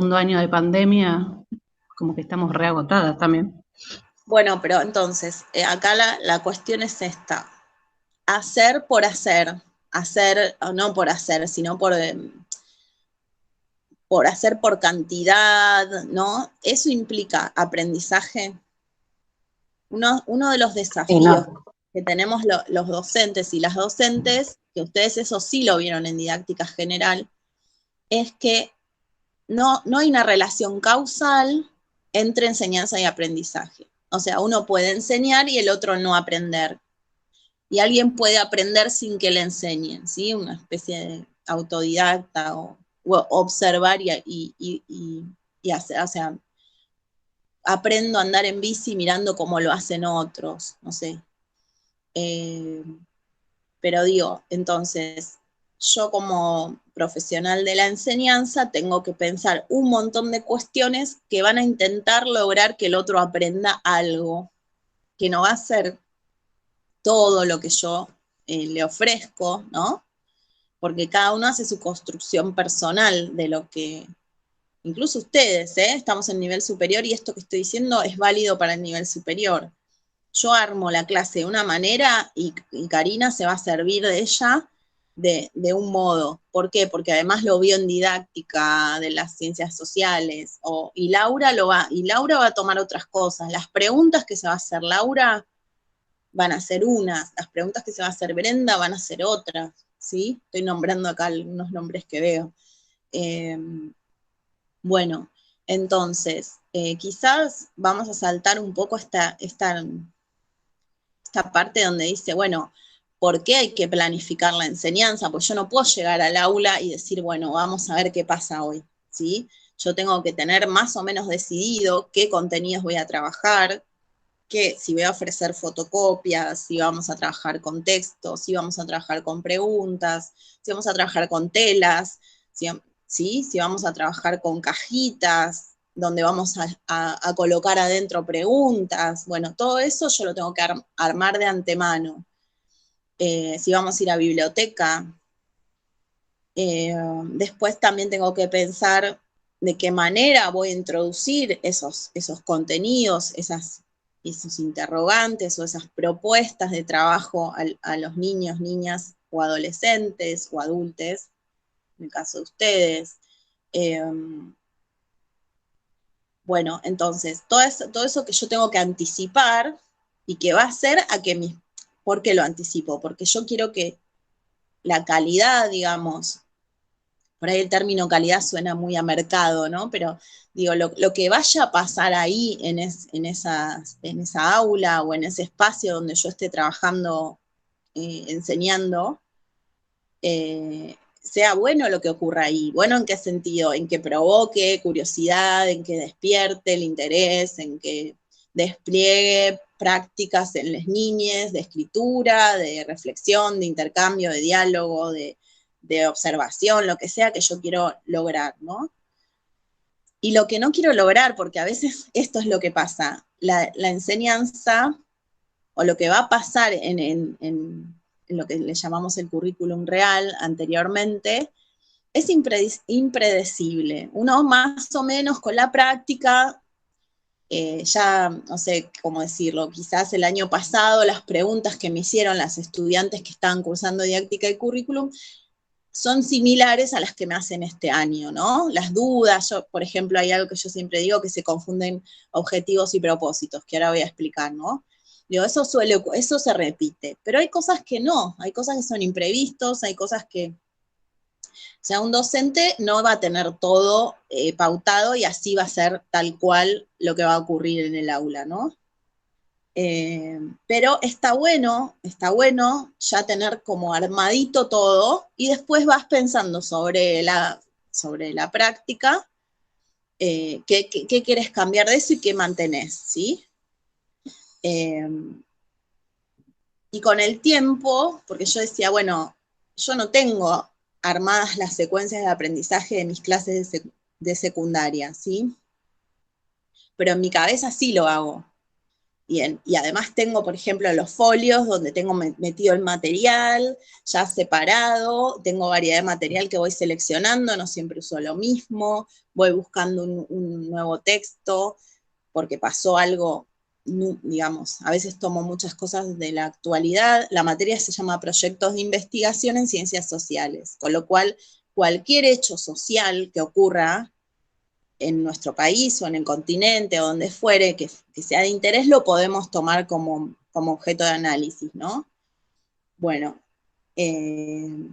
segundo año de pandemia, como que estamos reagotadas también. Bueno, pero entonces, acá la cuestión es esta. Hacer por hacer, no por hacer, sino por hacer por cantidad, ¿no? Eso implica aprendizaje. Uno de los desafíos No, que tenemos los docentes y las docentes, que ustedes eso sí lo vieron en didáctica general, es que no hay una relación causal entre enseñanza y aprendizaje. O sea, uno puede enseñar y el otro no aprender. Y alguien puede aprender sin que le enseñen, ¿sí? Una especie de autodidacta o observar y hacer, o sea, aprendo a andar en bici mirando cómo lo hacen otros, no sé. Eh, pero digo, entonces, yo como profesional de la enseñanza tengo que pensar un montón de cuestiones que van a intentar lograr que el otro aprenda algo, que no va a ser todo lo que yo le ofrezco, ¿no? Porque cada uno hace su construcción personal de lo que, incluso ustedes, estamos en nivel superior y esto que estoy diciendo es válido para el nivel superior. Yo armo la clase de una manera y Karina se va a servir de ella de un modo. ¿Por qué? Porque además lo vio en didáctica de las ciencias sociales. Y Laura va a tomar otras cosas. Las preguntas que se va a hacer Laura van a ser unas, las preguntas que se va a hacer Brenda van a ser otras, ¿sí? Estoy nombrando acá algunos nombres que veo. Eh, bueno, entonces, quizás vamos a saltar un poco esta parte donde dice, bueno, ¿por qué hay que planificar la enseñanza? Pues yo no puedo llegar al aula y decir, bueno, vamos a ver qué pasa hoy, ¿sí? Yo tengo que tener más o menos decidido qué contenidos voy a trabajar, que si voy a ofrecer fotocopias, si vamos a trabajar con textos, si vamos a trabajar con preguntas, si vamos a trabajar con telas, si, ¿sí? Si vamos a trabajar con cajitas, donde vamos a colocar adentro preguntas. Bueno, todo eso yo lo tengo que armar de antemano. Si vamos a ir a biblioteca. Después también tengo que pensar de qué manera voy a introducir esos contenidos, esos interrogantes o esas propuestas de trabajo a los niños, niñas o adolescentes o adultos, en el caso de ustedes. Eh, bueno, entonces, todo eso que yo tengo que anticipar y que va a hacer a que mis... ¿Por qué lo anticipo? Porque yo quiero que la calidad, digamos, por ahí el término calidad suena muy a mercado, ¿no? Pero digo, lo que vaya a pasar ahí en esa aula o en ese espacio donde yo esté trabajando, enseñando, sea bueno lo que ocurra ahí. ¿Bueno en qué sentido? En que provoque curiosidad, en que despierte el interés, en que despliegue prácticas en las niñas de escritura, de reflexión, de intercambio, de diálogo, de observación, lo que sea que yo quiero lograr, ¿no? Y lo que no quiero lograr, porque a veces esto es lo que pasa, la enseñanza o lo que va a pasar en lo que le llamamos el currículum real anteriormente, es impredecible. Uno más o menos con la práctica, ya no sé cómo decirlo, quizás el año pasado las preguntas que me hicieron las estudiantes que estaban cursando didáctica y currículum son similares a las que me hacen este año, ¿no? Las dudas, yo, por ejemplo, hay algo que yo siempre digo que se confunden objetivos y propósitos, que ahora voy a explicar, ¿no? Digo, eso se repite, pero hay cosas que no, hay cosas que son imprevistos, hay cosas que, o sea, un docente no va a tener todo pautado y así va a ser tal cual lo que va a ocurrir en el aula, ¿no? Pero está bueno ya tener como armadito todo y después vas pensando sobre la práctica, qué quieres cambiar de eso y qué mantenés, ¿sí? Eh, y con el tiempo, porque yo decía, bueno, yo no tengo armadas las secuencias de aprendizaje de mis clases de secundaria, ¿sí? Pero en mi cabeza sí lo hago. y además tengo, por ejemplo, los folios donde tengo metido el material ya separado, tengo variedad de material que voy seleccionando, no siempre uso lo mismo, voy buscando un nuevo texto, porque pasó algo, digamos, a veces tomo muchas cosas de la actualidad. La materia se llama Proyectos de Investigación en Ciencias Sociales, con lo cual cualquier hecho social que ocurra en nuestro país o en el continente o donde fuere, que sea de interés, lo podemos tomar como objeto de análisis, ¿no? Bueno, y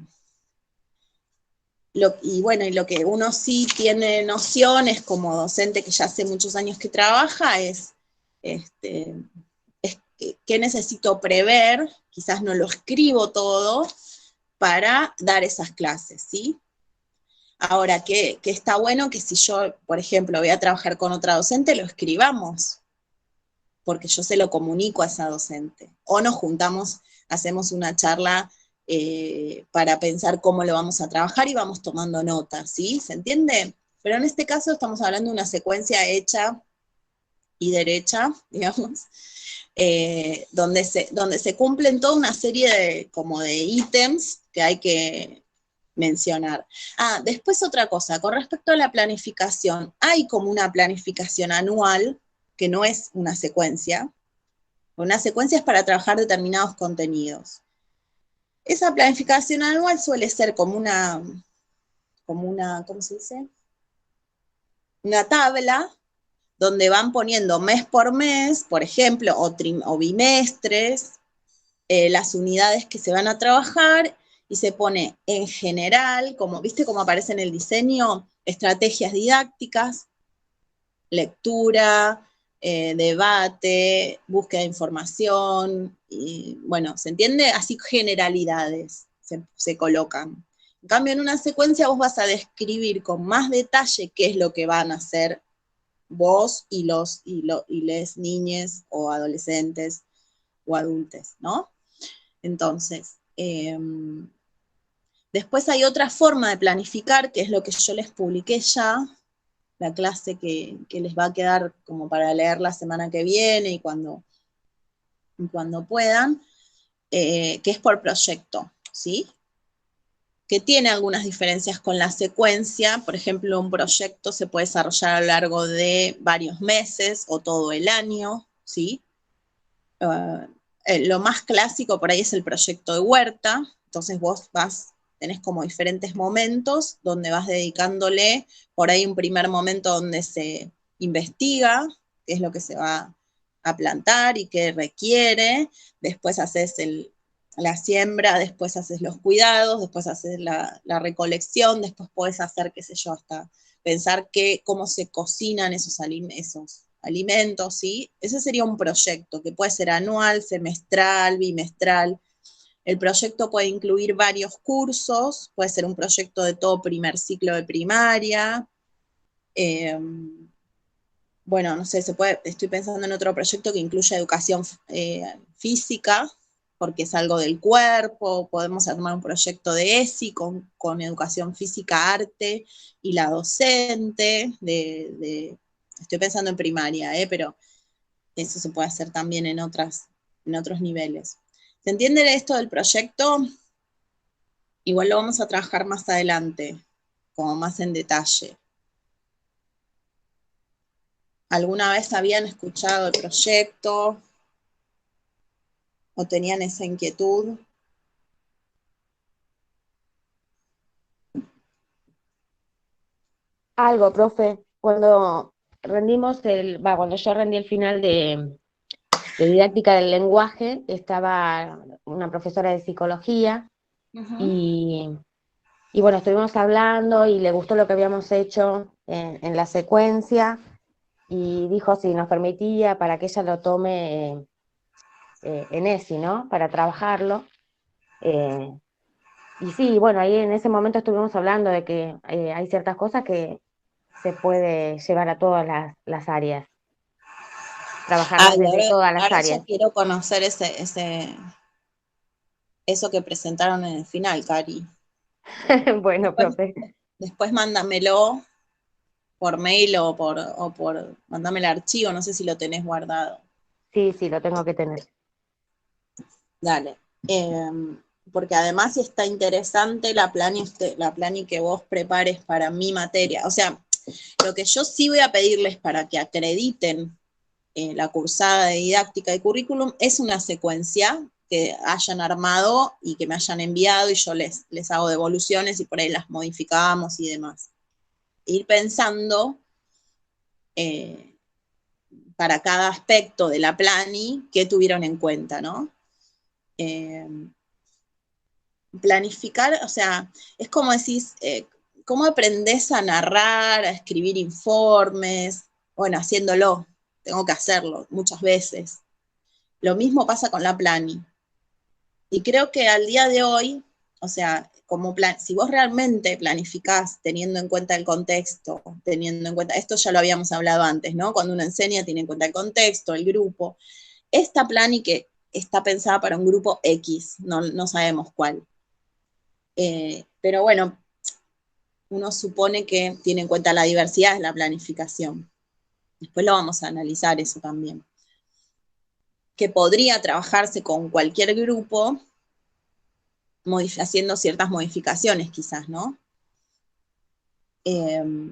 lo que uno sí tiene nociones como docente que ya hace muchos años que trabaja es qué necesito prever, quizás no lo escribo todo, para dar esas clases, ¿sí? Ahora, que está bueno que si yo, por ejemplo, voy a trabajar con otra docente, lo escribamos, porque yo se lo comunico a esa docente. O nos juntamos, hacemos una charla para pensar cómo lo vamos a trabajar y vamos tomando notas, ¿sí? ¿Se entiende? Pero en este caso estamos hablando de una secuencia hecha y derecha, digamos, donde se cumplen toda una serie de ítems que hay que mencionar. Después otra cosa, con respecto a la planificación, hay como una planificación anual, que no es una secuencia es para trabajar determinados contenidos. Esa planificación anual suele ser como una, ¿cómo se dice? Una tabla donde van poniendo mes por mes, por ejemplo, o bimestres, las unidades que se van a trabajar, y se pone en general, como viste cómo aparece en el diseño, estrategias didácticas, lectura, debate, búsqueda de información, y bueno, ¿se entiende? Así generalidades se colocan. En cambio, en una secuencia vos vas a describir con más detalle qué es lo que van a hacer vos y les niñes o adolescentes o adultos, ¿no? Entonces, después hay otra forma de planificar, que es lo que yo les publiqué ya, la clase que les va a quedar como para leer la semana que viene y cuando puedan, que es por proyecto, ¿sí? Que tiene algunas diferencias con la secuencia. Por ejemplo, un proyecto se puede desarrollar a lo largo de varios meses o todo el año, ¿sí? Lo más clásico por ahí es el proyecto de huerta. Entonces vos tenés como diferentes momentos donde vas dedicándole, por ahí un primer momento donde se investiga qué es lo que se va a plantar y qué requiere, después haces la siembra, después haces los cuidados, después haces la recolección, después podés hacer, qué sé yo, hasta pensar cómo se cocinan esos alimentos, ¿sí? Ese sería un proyecto que puede ser anual, semestral, bimestral. El proyecto puede incluir varios cursos, puede ser un proyecto de todo primer ciclo de primaria. Bueno, no sé, estoy pensando en otro proyecto que incluya educación física, porque es algo del cuerpo. Podemos armar un proyecto de ESI con educación física, arte y la docente. Estoy pensando en primaria, pero eso se puede hacer también en otros niveles. ¿Se entiende esto del proyecto? Igual lo vamos a trabajar más adelante, como más en detalle. ¿Alguna vez habían escuchado el proyecto o tenían esa inquietud? Algo, profe. Cuando yo rendí el final de didáctica del lenguaje, estaba una profesora de psicología y, y bueno, estuvimos hablando y le gustó lo que habíamos hecho en la secuencia y dijo si nos permitía para que ella lo tome en ESI, ¿no? Para trabajarlo. Eh, y sí, bueno, ahí en ese momento estuvimos hablando de que hay ciertas cosas que se puede llevar a todas las áreas, trabajarlas Y desde todas las ahora ya áreas. quiero conocer eso que presentaron en el final, Cari. Bueno, Después, profe. después mándamelo por mail mándame el archivo, no sé si lo tenés guardado. Sí, sí, lo tengo que tener. Dale. Porque además está interesante la plani que vos prepares para mi materia. O sea, lo que yo sí voy a pedirles para que acrediten la cursada de didáctica y currículum es una secuencia que hayan armado y que me hayan enviado y yo les hago devoluciones y por ahí las modificamos y demás. Ir pensando para cada aspecto de la plani qué tuvieron en cuenta, ¿no? Planificar, o sea, es como decís, ¿cómo aprendés a narrar, a escribir informes? Bueno, haciéndolo, tengo que hacerlo muchas veces. Lo mismo pasa con la plani. Y creo que al día de hoy, o sea, si vos realmente planificás teniendo en cuenta el contexto, teniendo en cuenta, esto ya lo habíamos hablado antes, ¿no? Cuando uno enseña tiene en cuenta el contexto, el grupo. Esta plani que está pensada para un grupo X, no sabemos cuál. Pero bueno, uno supone que tiene en cuenta la diversidad de la planificación. Después lo vamos a analizar eso también. Que podría trabajarse con cualquier grupo, haciendo ciertas modificaciones quizás, ¿no? ¿Qué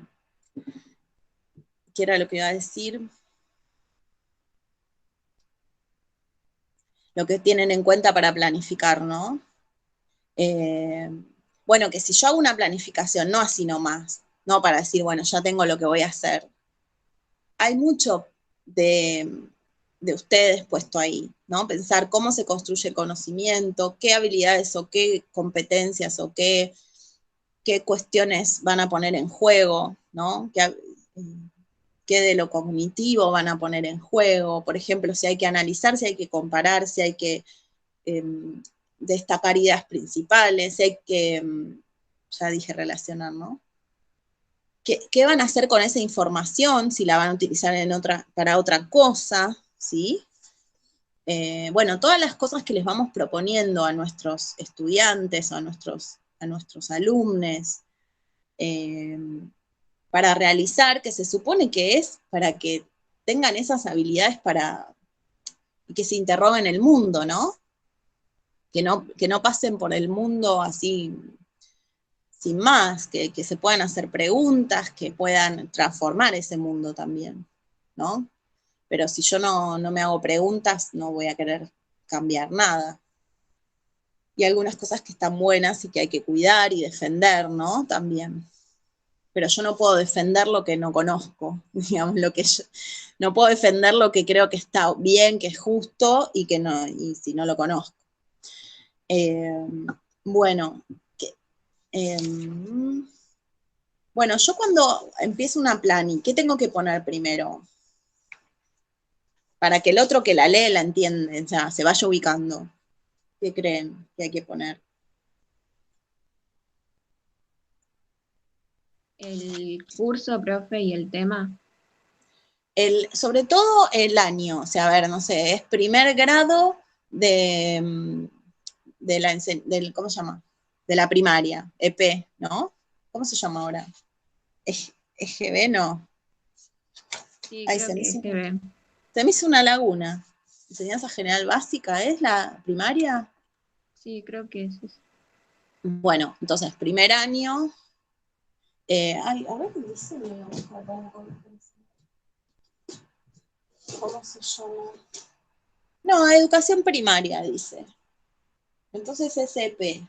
era lo que iba a decir? Lo que tienen en cuenta para planificar, ¿no? Bueno, que si yo hago una planificación, no así nomás, no para decir, bueno, ya tengo lo que voy a hacer. Hay mucho de ustedes puesto ahí, ¿no? Pensar cómo se construye el conocimiento, qué habilidades o qué competencias o qué cuestiones van a poner en juego, ¿no? Qué de lo cognitivo van a poner en juego, por ejemplo, si hay que analizar, si hay que comparar, si hay que destacar ideas principales, si hay que, ya dije relacionar, ¿no? ¿Qué van a hacer con esa información? Si la van a utilizar para otra cosa, ¿sí? Bueno, todas las cosas que les vamos proponiendo a nuestros estudiantes o a nuestros alumnos para realizar, que se supone que es para que tengan esas habilidades y que se interroguen el mundo, ¿no? Que no pasen por el mundo así sin más, que se puedan hacer preguntas, que puedan transformar ese mundo también, ¿no? Pero si yo no me hago preguntas, no voy a querer cambiar nada. Y algunas cosas que están buenas y que hay que cuidar y defender, ¿no? También. Pero yo no puedo defender lo que no conozco, digamos, no puedo defender lo que creo que está bien, que es justo y y si no lo conozco. Bueno, eh, bueno, yo cuando empiezo una planning, ¿qué tengo que poner primero? Para que el otro que la lee la entienda, o sea, se vaya ubicando. ¿Qué creen que hay que poner? El curso, profe, y el tema. Sobre todo el año, o sea, a ver, no sé, es primer grado del, ¿cómo se llama? De la primaria, EP, ¿no? ¿Cómo se llama ahora? EGB, no. Sí, Ay, creo que se me hizo una laguna. Enseñanza general básica, ¿es la primaria? sí, creo que es eso. Bueno, entonces, primer año. Ay, a ver, dice, ¿cómo se llama? No, educación primaria, dice. Entonces es EP.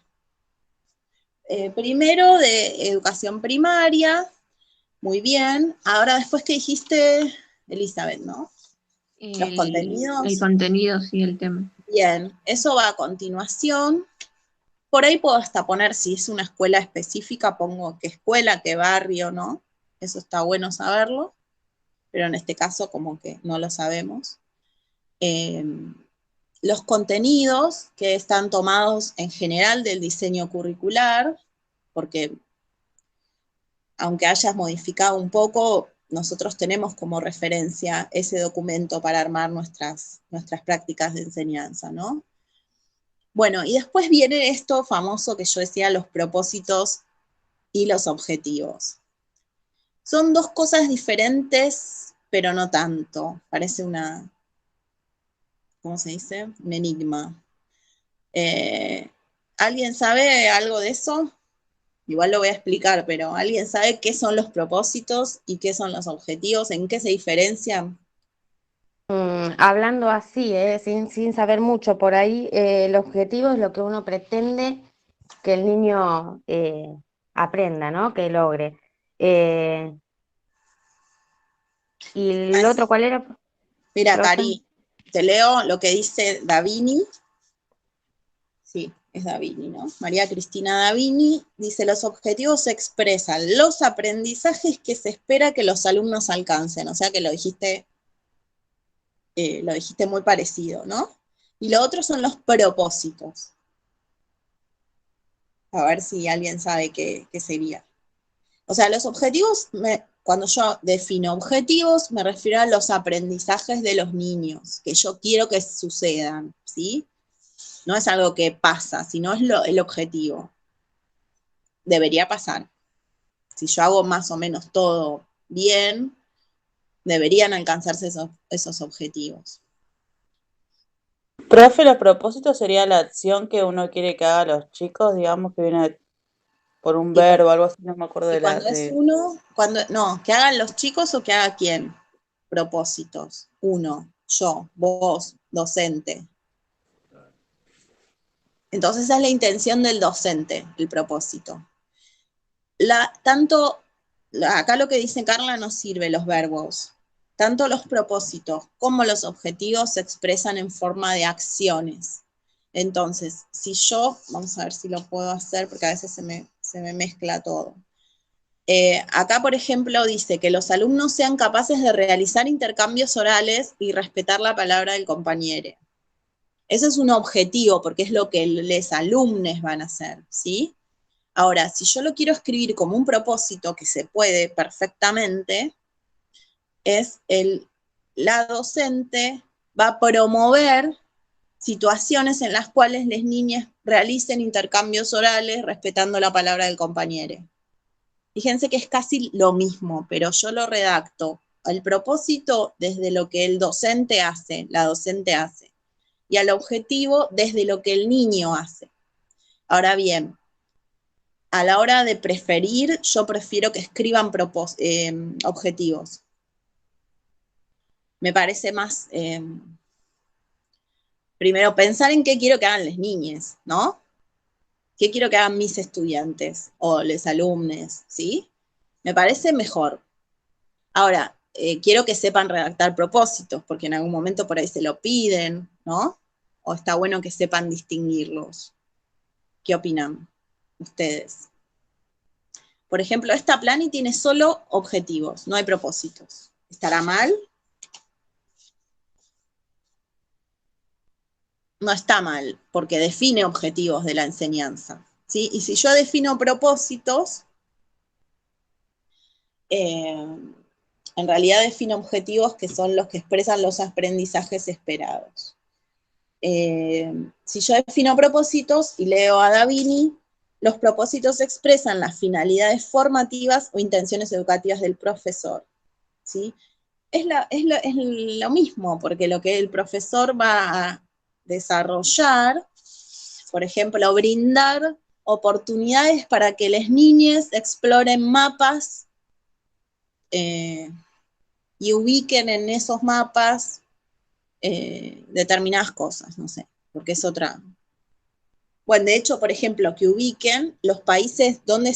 Primero de educación primaria, muy bien. Ahora después que dijiste, Elizabeth, ¿no? Los contenidos. El contenido, sí, el tema. Bien, eso va a continuación. Por ahí puedo hasta poner, si es una escuela específica, pongo qué escuela, qué barrio, ¿no? Eso está bueno saberlo, pero en este caso como que no lo sabemos. Los contenidos que están tomados en general del diseño curricular, porque aunque hayas modificado un poco, nosotros tenemos como referencia ese documento para armar nuestras prácticas de enseñanza, ¿no? Bueno, y después viene esto famoso que yo decía, los propósitos y los objetivos. Son dos cosas diferentes, pero no tanto. Parece ¿cómo se dice? Un enigma. ¿Alguien sabe algo de eso? Igual lo voy a explicar, pero ¿alguien sabe qué son los propósitos y qué son los objetivos? ¿En qué se diferencian? Hablando así, sin saber mucho por ahí, el objetivo es lo que uno pretende que el niño aprenda, ¿no? Que logre. Eh, ¿Y el otro cuál era, Mira, profe? Cari, te leo lo que dice Davini. Sí, es Davini, ¿no? María Cristina Davini dice, los objetivos expresan los aprendizajes que se espera que los alumnos alcancen. O sea que lo dijiste muy parecido, ¿no? Y lo otro son los propósitos. A ver si alguien sabe qué sería. O sea, los objetivos, cuando yo defino objetivos, me refiero a los aprendizajes de los niños, que yo quiero que sucedan, ¿sí? No es algo que pasa, sino es el objetivo. Debería pasar. Si yo hago más o menos todo bien, deberían alcanzarse esos objetivos. Profe, los propósitos sería la acción que uno quiere que hagan los chicos, digamos que viene por un Y, verbo, algo así, no me acuerdo y de la, cuando es uno, no, que hagan los chicos o que haga quién. Propósitos. Uno, yo, vos, docente. Entonces esa es la intención del docente, el propósito. Acá lo que dice Carla nos sirve, los verbos. Tanto los propósitos como los objetivos se expresan en forma de acciones. Entonces, si yo, vamos a ver si lo puedo hacer, porque a veces se me mezcla todo. Acá, por ejemplo, dice que los alumnos sean capaces de realizar intercambios orales y respetar la palabra del compañero. Ese es un objetivo, porque es lo que los alumnos van a hacer, ¿sí? Ahora, si yo lo quiero escribir como un propósito, que se puede perfectamente, es la docente va a promover situaciones en las cuales las niñas realicen intercambios orales respetando la palabra del compañero. Fíjense que es casi lo mismo, pero yo lo redacto al propósito desde lo que el docente hace, la docente hace, y al objetivo desde lo que el niño hace. Ahora bien, a la hora de preferir, yo prefiero que escriban objetivos. Me parece más, primero, pensar en qué quiero que hagan las niñas, ¿no? ¿Qué quiero que hagan mis estudiantes o los alumnos, ¿sí? Me parece mejor. Ahora, quiero que sepan redactar propósitos, porque en algún momento por ahí se lo piden, ¿no? O está bueno que sepan distinguirlos. ¿Qué opinan ustedes? Por ejemplo, esta plani tiene solo objetivos, no hay propósitos. ¿Estará mal? No está mal, porque define objetivos de la enseñanza, ¿sí? Y si yo defino propósitos, en realidad defino objetivos que son los que expresan los aprendizajes esperados. Si yo defino propósitos y leo a Davini, los propósitos expresan las finalidades formativas o intenciones educativas del profesor, ¿sí? Es lo mismo, porque lo que el profesor va a desarrollar, por ejemplo, brindar oportunidades para que las niñas exploren mapas y ubiquen en esos mapas determinadas cosas, no sé, porque es otra. Bueno, de hecho, por ejemplo, que ubiquen los países, dónde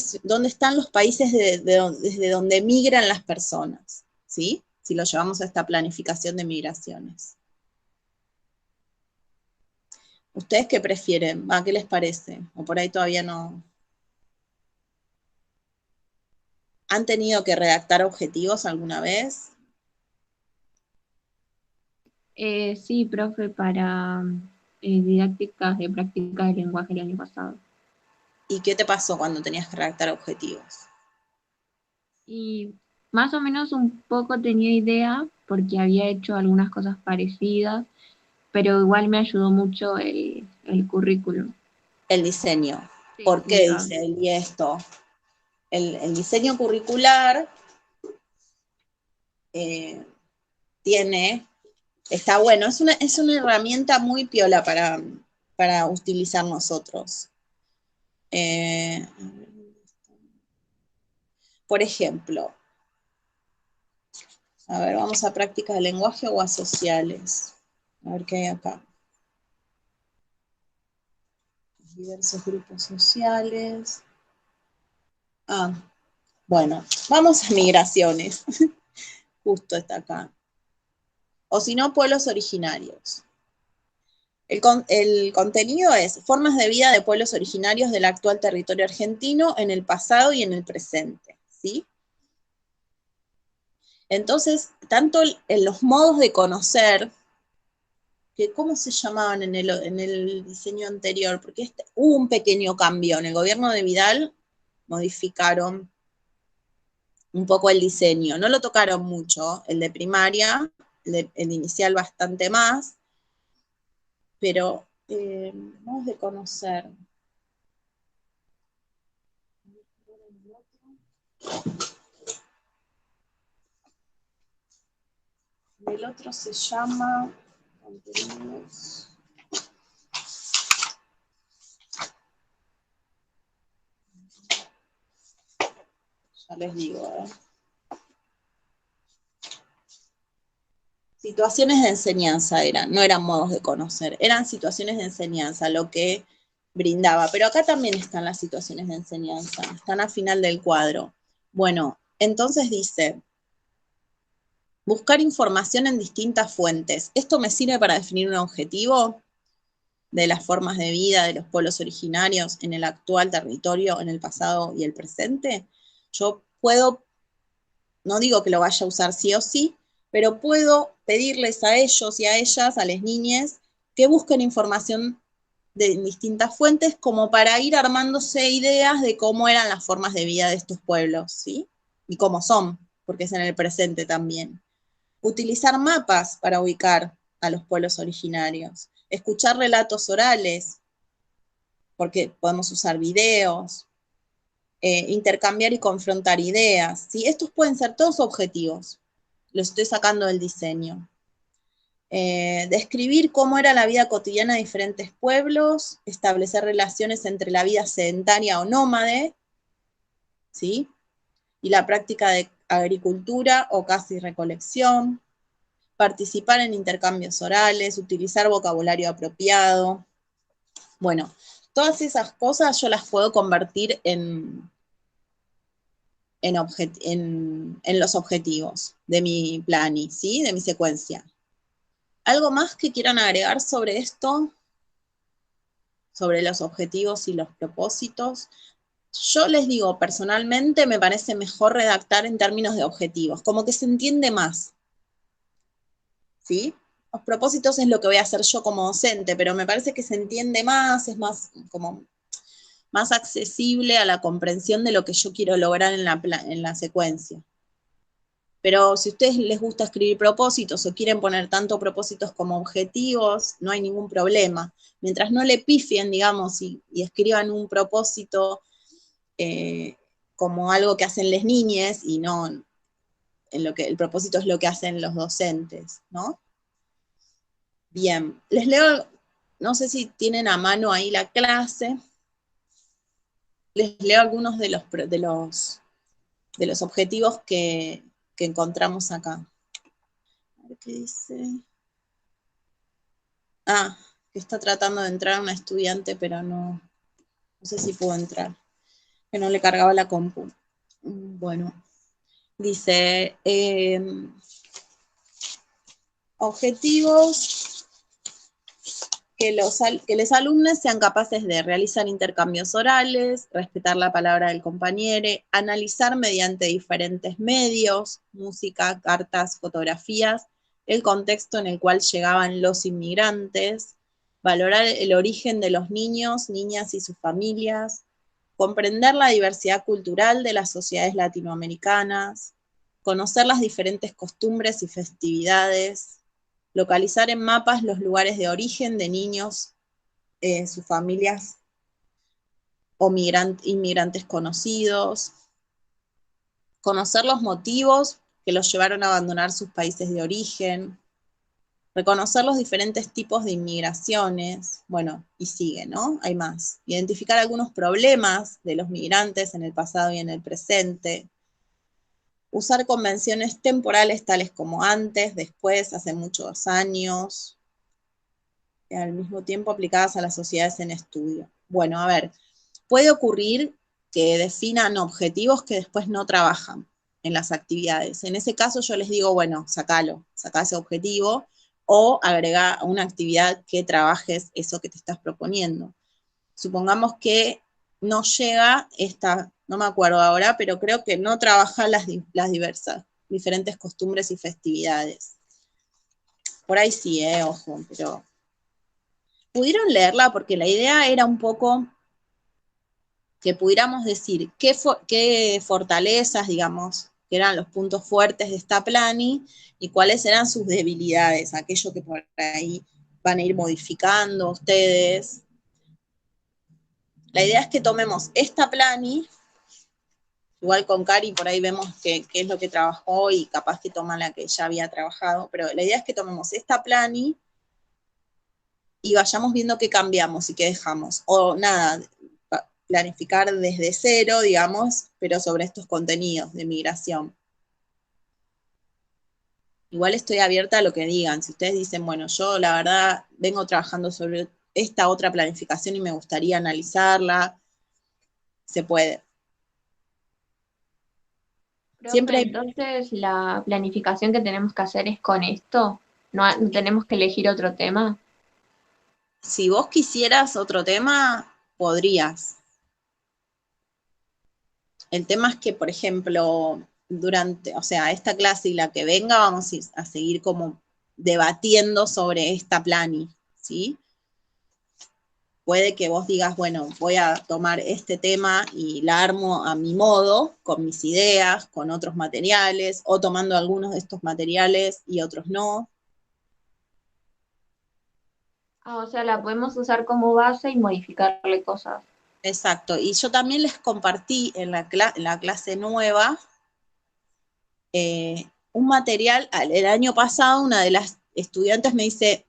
están los países desde donde migran las personas, ¿sí? Si lo llevamos a esta planificación de migraciones. ¿Ustedes qué prefieren? ¿Qué les parece? ¿O por ahí todavía no? ¿Han tenido que redactar objetivos alguna vez? Sí, profe, para didácticas de práctica de lenguaje el año pasado. ¿Y qué te pasó cuando tenías que redactar objetivos? Y más o menos un poco tenía idea porque había hecho algunas cosas parecidas, pero igual me ayudó mucho el currículum. El diseño. Sí, ¿Por qué dice él y esto? El diseño curricular tiene Está bueno, es una herramienta muy piola para utilizar nosotros. Por ejemplo, a ver, vamos a prácticas de lenguaje o a sociales. A ver qué hay acá. Diversos grupos sociales. Ah, bueno, vamos a migraciones. Justo está acá. O si no, pueblos originarios. El contenido es formas de vida de pueblos originarios del actual territorio argentino en el pasado y en el presente, ¿sí? Entonces, tanto en los modos de conocer, que ¿cómo se llamaban en el diseño anterior? Porque hubo un pequeño cambio. En el gobierno de Vidal modificaron un poco el diseño. No lo tocaron mucho, el de primaria, el inicial bastante más, pero modos de conocer. El otro se llama contenidos. Ya les digo, situaciones de enseñanza no eran modos de conocer, eran situaciones de enseñanza, lo que brindaba. Pero acá también están las situaciones de enseñanza, están al final del cuadro. Bueno, entonces dice, buscar información en distintas fuentes. ¿Esto me sirve para definir un objetivo de las formas de vida de los pueblos originarios en el actual territorio, en el pasado y el presente? Yo puedo, no digo que lo vaya a usar sí o sí, pero puedo pedirles a ellos y a ellas, a las niñas, que busquen información de distintas fuentes como para ir armándose ideas de cómo eran las formas de vida de estos pueblos, ¿sí? Y cómo son, porque es en el presente también. Utilizar mapas para ubicar a los pueblos originarios. Escuchar relatos orales, porque podemos usar videos. Intercambiar y confrontar ideas, ¿sí? Estos pueden ser todos objetivos. Los estoy sacando del diseño. Describir cómo era la vida cotidiana de diferentes pueblos, establecer relaciones entre la vida sedentaria o nómade, ¿sí? Y la práctica de agricultura o casi recolección, participar en intercambios orales, utilizar vocabulario apropiado. Bueno, todas esas cosas yo las puedo convertir en los objetivos de mi plani, ¿sí? De mi secuencia. ¿Algo más que quieran agregar sobre esto? Sobre los objetivos y los propósitos. Yo les digo, personalmente me parece mejor redactar en términos de objetivos, como que se entiende más, ¿sí? Los propósitos es lo que voy a hacer yo como docente, pero me parece que se entiende más, es más como más accesible a la comprensión de lo que yo quiero lograr en la secuencia. Pero si a ustedes les gusta escribir propósitos o quieren poner tanto propósitos como objetivos, no hay ningún problema. Mientras no le pifien, digamos, y escriban un propósito como algo que hacen las niñas y no en lo que el propósito es lo que hacen los docentes, ¿no? Bien, les leo, no sé si tienen a mano ahí la clase, les leo algunos de los objetivos que encontramos acá. A ver qué dice. Ah, que está tratando de entrar una estudiante, pero no sé si pudo entrar, que no le cargaba la compu. Bueno, dice, objetivos, que los alumnos sean capaces de realizar intercambios orales, respetar la palabra del compañero, analizar mediante diferentes medios, música, cartas, fotografías, el contexto en el cual llegaban los inmigrantes, valorar el origen de los niños, niñas y sus familias, comprender la diversidad cultural de las sociedades latinoamericanas, conocer las diferentes costumbres y festividades, localizar en mapas los lugares de origen de niños, sus familias o inmigrantes conocidos, conocer los motivos que los llevaron a abandonar sus países de origen, Reconocer los diferentes tipos de inmigraciones, bueno, y sigue, ¿no? Hay más. Identificar algunos problemas de los migrantes en el pasado y en el presente. Usar convenciones temporales tales como antes, después, hace muchos años, y al mismo tiempo aplicadas a las sociedades en estudio. Bueno, a ver, puede ocurrir que definan objetivos que después no trabajan en las actividades. En ese caso yo les digo, bueno, sacá ese objetivo, o agrega una actividad que trabajes eso que te estás proponiendo. Supongamos que no llega esta, no me acuerdo ahora, pero creo que no trabaja las diferentes costumbres y festividades. Por ahí sí, ojo, pero pudieron leerla porque la idea era un poco que pudiéramos decir qué fortalezas, digamos, que eran los puntos fuertes de esta plani y cuáles eran sus debilidades, aquello que por ahí van a ir modificando ustedes. La idea es que tomemos esta plani, igual con Cari por ahí vemos qué es lo que trabajó y capaz que toma la que ya había trabajado, pero la idea es que tomemos esta plani y vayamos viendo qué cambiamos y qué dejamos. O nada, planificar desde cero, digamos, pero sobre estos contenidos de migración. Igual estoy abierta a lo que digan. Si ustedes dicen, bueno, yo la verdad vengo trabajando sobre esta otra planificación y me gustaría analizarla, se puede. Profe, Siempre hay, entonces la planificación que tenemos que hacer es con esto. No tenemos que elegir otro tema. si vos quisieras otro tema, podrías. El tema es que, por ejemplo, o sea, esta clase y la que venga, vamos a seguir como debatiendo sobre esta plani, ¿sí? Puede que vos digas, bueno, voy a tomar este tema y la armo a mi modo, con mis ideas, con otros materiales, o tomando algunos de estos materiales y otros no. O sea, la podemos usar como base y modificarle cosas. Exacto, y yo también les compartí en la clase nueva un material. El año pasado una de las estudiantes me dice,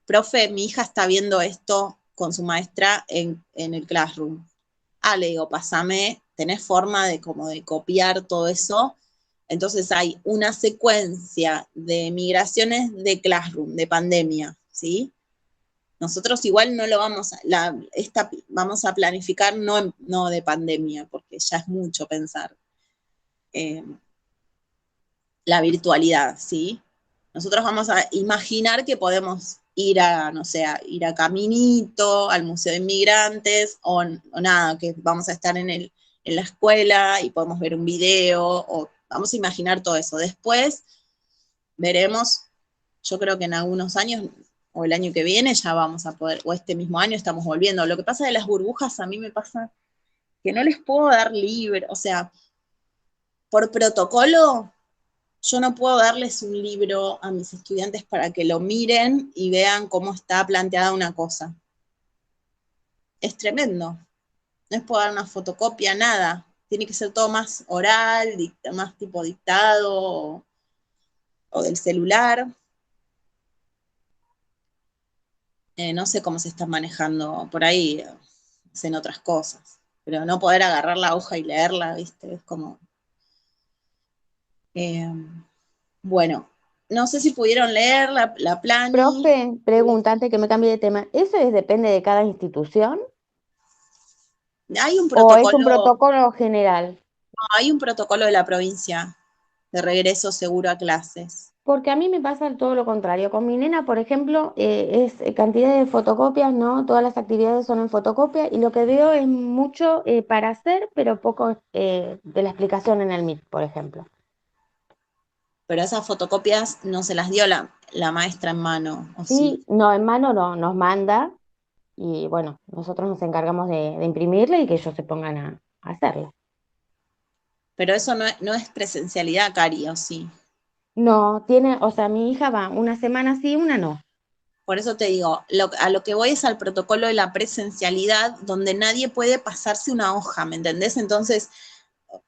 profe, mi hija está viendo esto con su maestra en el Classroom. Le digo, pásame, ¿tenés forma de copiar todo eso? Entonces hay una secuencia de migraciones de Classroom, de pandemia, ¿sí? Nosotros igual no lo vamos a planificar no de pandemia, porque ya es mucho pensar. La virtualidad, ¿sí? Nosotros vamos a imaginar que podemos ir a, no sé, ir a Caminito, al Museo de Inmigrantes, o nada, que vamos a estar en la escuela y podemos ver un video, o vamos a imaginar todo eso. Después veremos, yo creo que en algunos años, o el año que viene, ya vamos a poder, o este mismo año estamos volviendo. Lo que pasa de las burbujas, a mí me pasa que no les puedo dar libre, o sea, por protocolo, yo no puedo darles un libro a mis estudiantes para que lo miren y vean cómo está planteada una cosa. Es tremendo. No les puedo dar una fotocopia, nada. Tiene que ser todo más oral, más tipo dictado o del celular. No sé cómo se están manejando por ahí, hacen otras cosas. Pero no poder agarrar la hoja y leerla, ¿viste? Es como... bueno, no sé si pudieron leer la plani. Profe, pregunta antes que me cambie de tema. ¿Depende de cada institución Hay un o es un protocolo, protocolo general? hay un protocolo de la provincia de regreso seguro a clases. Porque a mí me pasa todo lo contrario. Con mi nena, por ejemplo, es cantidad de fotocopias, ¿no? Todas las actividades son en fotocopia y lo que veo es mucho para hacer, pero poco de la explicación en el Meet, por ejemplo. Pero esas fotocopias no se las dio la maestra en mano, ¿o sí? Sí, no, en mano no, nos manda y bueno, nosotros nos encargamos de imprimirla y que ellos se pongan a hacerla. Pero eso no es presencialidad, Cari, ¿o sí? No, tiene, o sea, mi hija va una semana sí, una no. Por eso te digo, a lo que voy es al protocolo de la presencialidad, donde nadie puede pasarse una hoja, ¿me entendés? Entonces,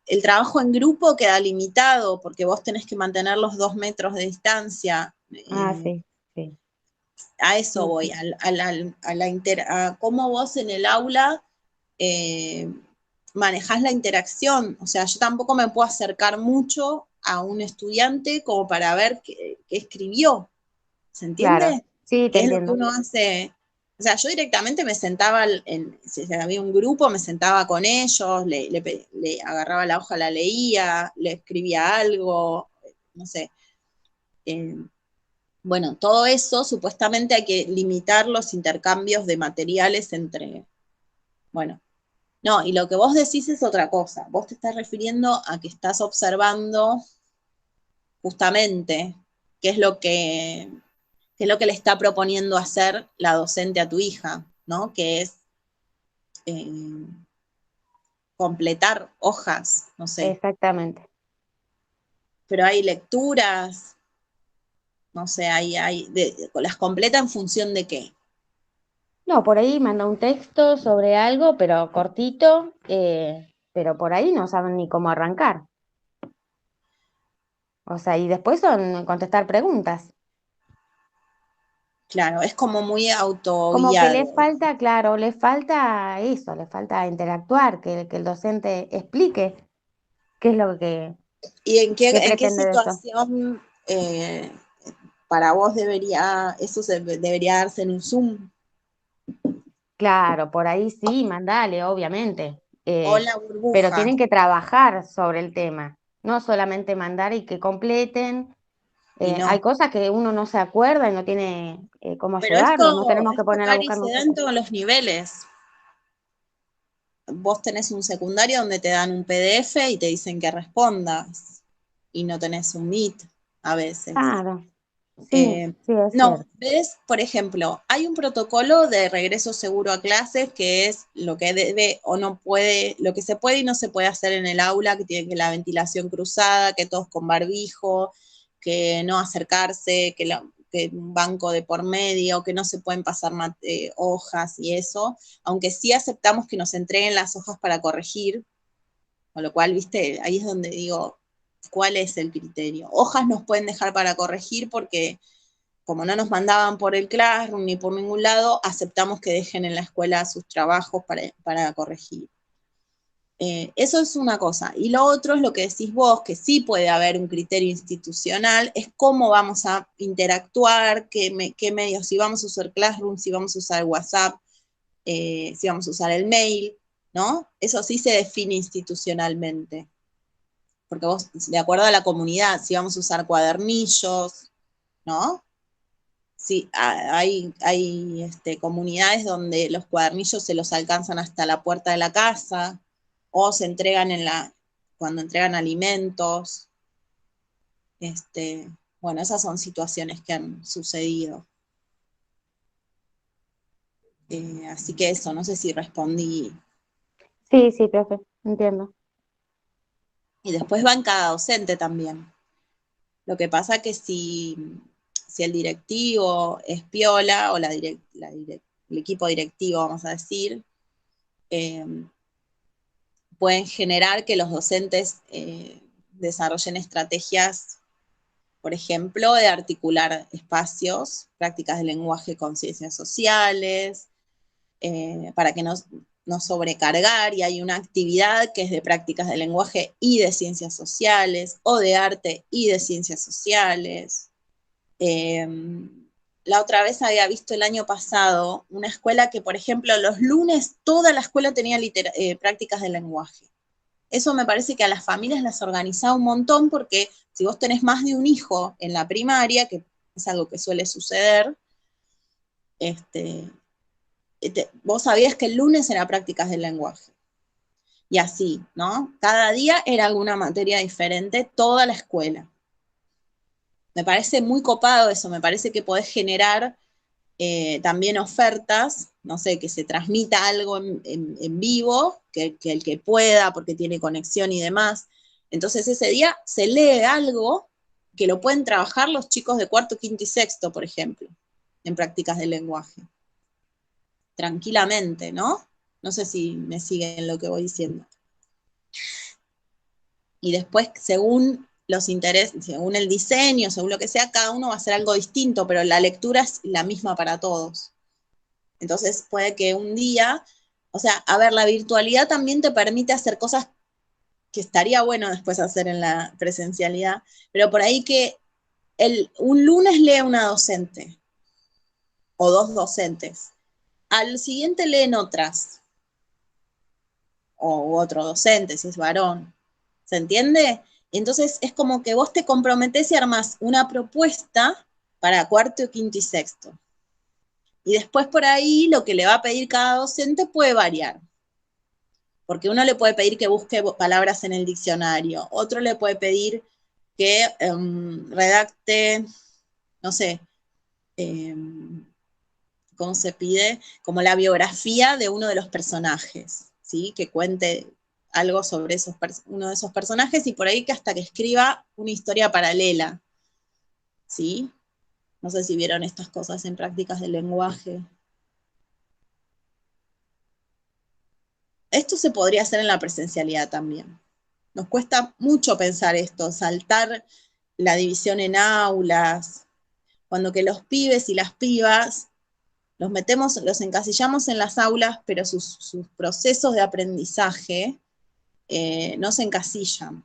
el trabajo en grupo queda limitado, porque vos tenés que mantener los 2 metros de distancia. Ah, sí, sí. a eso voy, a cómo vos en el aula manejás la interacción. O sea, yo tampoco me puedo acercar mucho a un estudiante como para ver qué escribió. ¿Se entiende? Claro, sí, te ¿Qué es lo que entiendo. uno hace? O sea, yo directamente me sentaba, si había un grupo, me sentaba con ellos, le agarraba la hoja, la leía, le escribía algo, no sé. Bueno, todo eso supuestamente hay que limitar los intercambios de materiales entre, bueno, no, y lo que vos decís es otra cosa. Vos te estás refiriendo a que estás observando justamente qué es lo que, qué es lo que le está proponiendo hacer la docente a tu hija, ¿no? Que es eh, completar hojas, no sé. Exactamente. Pero hay lecturas, no sé, las completa en función de qué. No, por ahí manda un texto sobre algo, pero cortito, pero por ahí no saben ni cómo arrancar. O sea, y después son contestar preguntas. Claro, es como muy Como que le autoguiado. falta, claro, le falta eso, le falta interactuar, que el docente explique qué es lo ¿Y que en qué pretende de eso. situación para vos debería darse en un Zoom? Claro, por ahí sí, mandale, obviamente. O la Pero burbuja. tienen que trabajar sobre el tema, no solamente mandar y que completen. Y Hay no. cosas que uno no se acuerda y no tiene cómo Pero ayudarlo, nos tenemos que esto, poner a Cari, buscar se da en nosotros. todos los niveles. Vos tenés un secundario donde te dan un PDF y te dicen que respondas. Y no tenés un Meet a veces. Claro, sí, Eh, sí, es no, cierto. ves, por ejemplo, hay un protocolo de regreso seguro a clases que es lo que debe o no puede, lo que se puede y no se puede hacer en el aula, que tiene que la ventilación cruzada, que todos con barbijo, que no acercarse, que un banco de por medio, que no se pueden pasar hojas y eso, aunque sí aceptamos que nos entreguen las hojas para corregir, con lo cual, viste, ahí es donde digo, ¿cuál es el criterio? Hojas nos pueden dejar para corregir porque como no nos mandaban por el Classroom ni por ningún lado, aceptamos que dejen en la escuela sus trabajos para corregir. Eso es una cosa. Y lo otro es lo que decís vos, que sí puede haber un criterio institucional, es cómo vamos a interactuar, qué medios, si vamos a usar Classroom, si vamos a usar WhatsApp, si vamos a usar el mail, ¿no? Eso sí se define institucionalmente. Porque vos, de acuerdo a la comunidad, si vamos a usar cuadernillos, ¿no? Sí, hay comunidades donde los cuadernillos se los alcanzan hasta la puerta de la casa o se entregan cuando entregan alimentos. Bueno, esas son situaciones que han sucedido. Así que eso, no sé si respondí. Sí, sí, profe, entiendo. Y después va en cada docente también. Lo que pasa que si el directivo es piola, o el equipo directivo, vamos a decir, eh, pueden generar que los docentes desarrollen estrategias, por ejemplo, de articular espacios, prácticas de lenguaje con ciencias sociales, para que no sobrecargar, y hay una actividad que es de prácticas de lenguaje y de ciencias sociales, o de arte y de ciencias sociales. La otra vez había visto el año pasado una escuela que, por ejemplo, los lunes toda la escuela tenía prácticas de lenguaje. Eso me parece que a las familias las organiza un montón, porque si vos tenés más de un hijo en la primaria, que es algo que suele suceder, vos sabías que el lunes era prácticas del lenguaje. Y así, ¿no? Cada día era alguna materia diferente, toda la escuela. Me parece muy copado eso, me parece que podés generar también ofertas, no sé, que se transmita algo en vivo, que el que pueda, porque tiene conexión y demás. Entonces ese día se lee algo que lo pueden trabajar los chicos de cuarto, quinto y sexto, por ejemplo, en prácticas de lenguaje. Tranquilamente, ¿no? No sé si me siguen lo que voy diciendo. Y después, según los intereses, según el diseño, según lo que sea, cada uno va a hacer algo distinto, pero la lectura es la misma para todos. Entonces puede que un día, o sea, a ver, la virtualidad también te permite hacer cosas que estaría bueno después hacer en la presencialidad, pero por ahí que un lunes lee una docente o dos docentes, al siguiente leen otras, o otro docente, si es varón, ¿se entiende? Entonces es como que vos te comprometés y armás una propuesta para cuarto, quinto y sexto. Y después por ahí lo que le va a pedir cada docente puede variar. Porque uno le puede pedir que busque palabras en el diccionario, otro le puede pedir que redacte, no sé, ¿cómo se pide? Como la biografía de uno de los personajes, ¿sí? Que cuente algo sobre uno de esos personajes y por ahí que hasta que escriba una historia paralela, ¿sí? No sé si vieron estas cosas en prácticas del lenguaje. Esto se podría hacer en la presencialidad también. Nos cuesta mucho pensar esto, saltar la división en aulas, cuando que los pibes y las pibas los metemos, los encasillamos en las aulas, pero sus procesos de aprendizaje no se encasillan.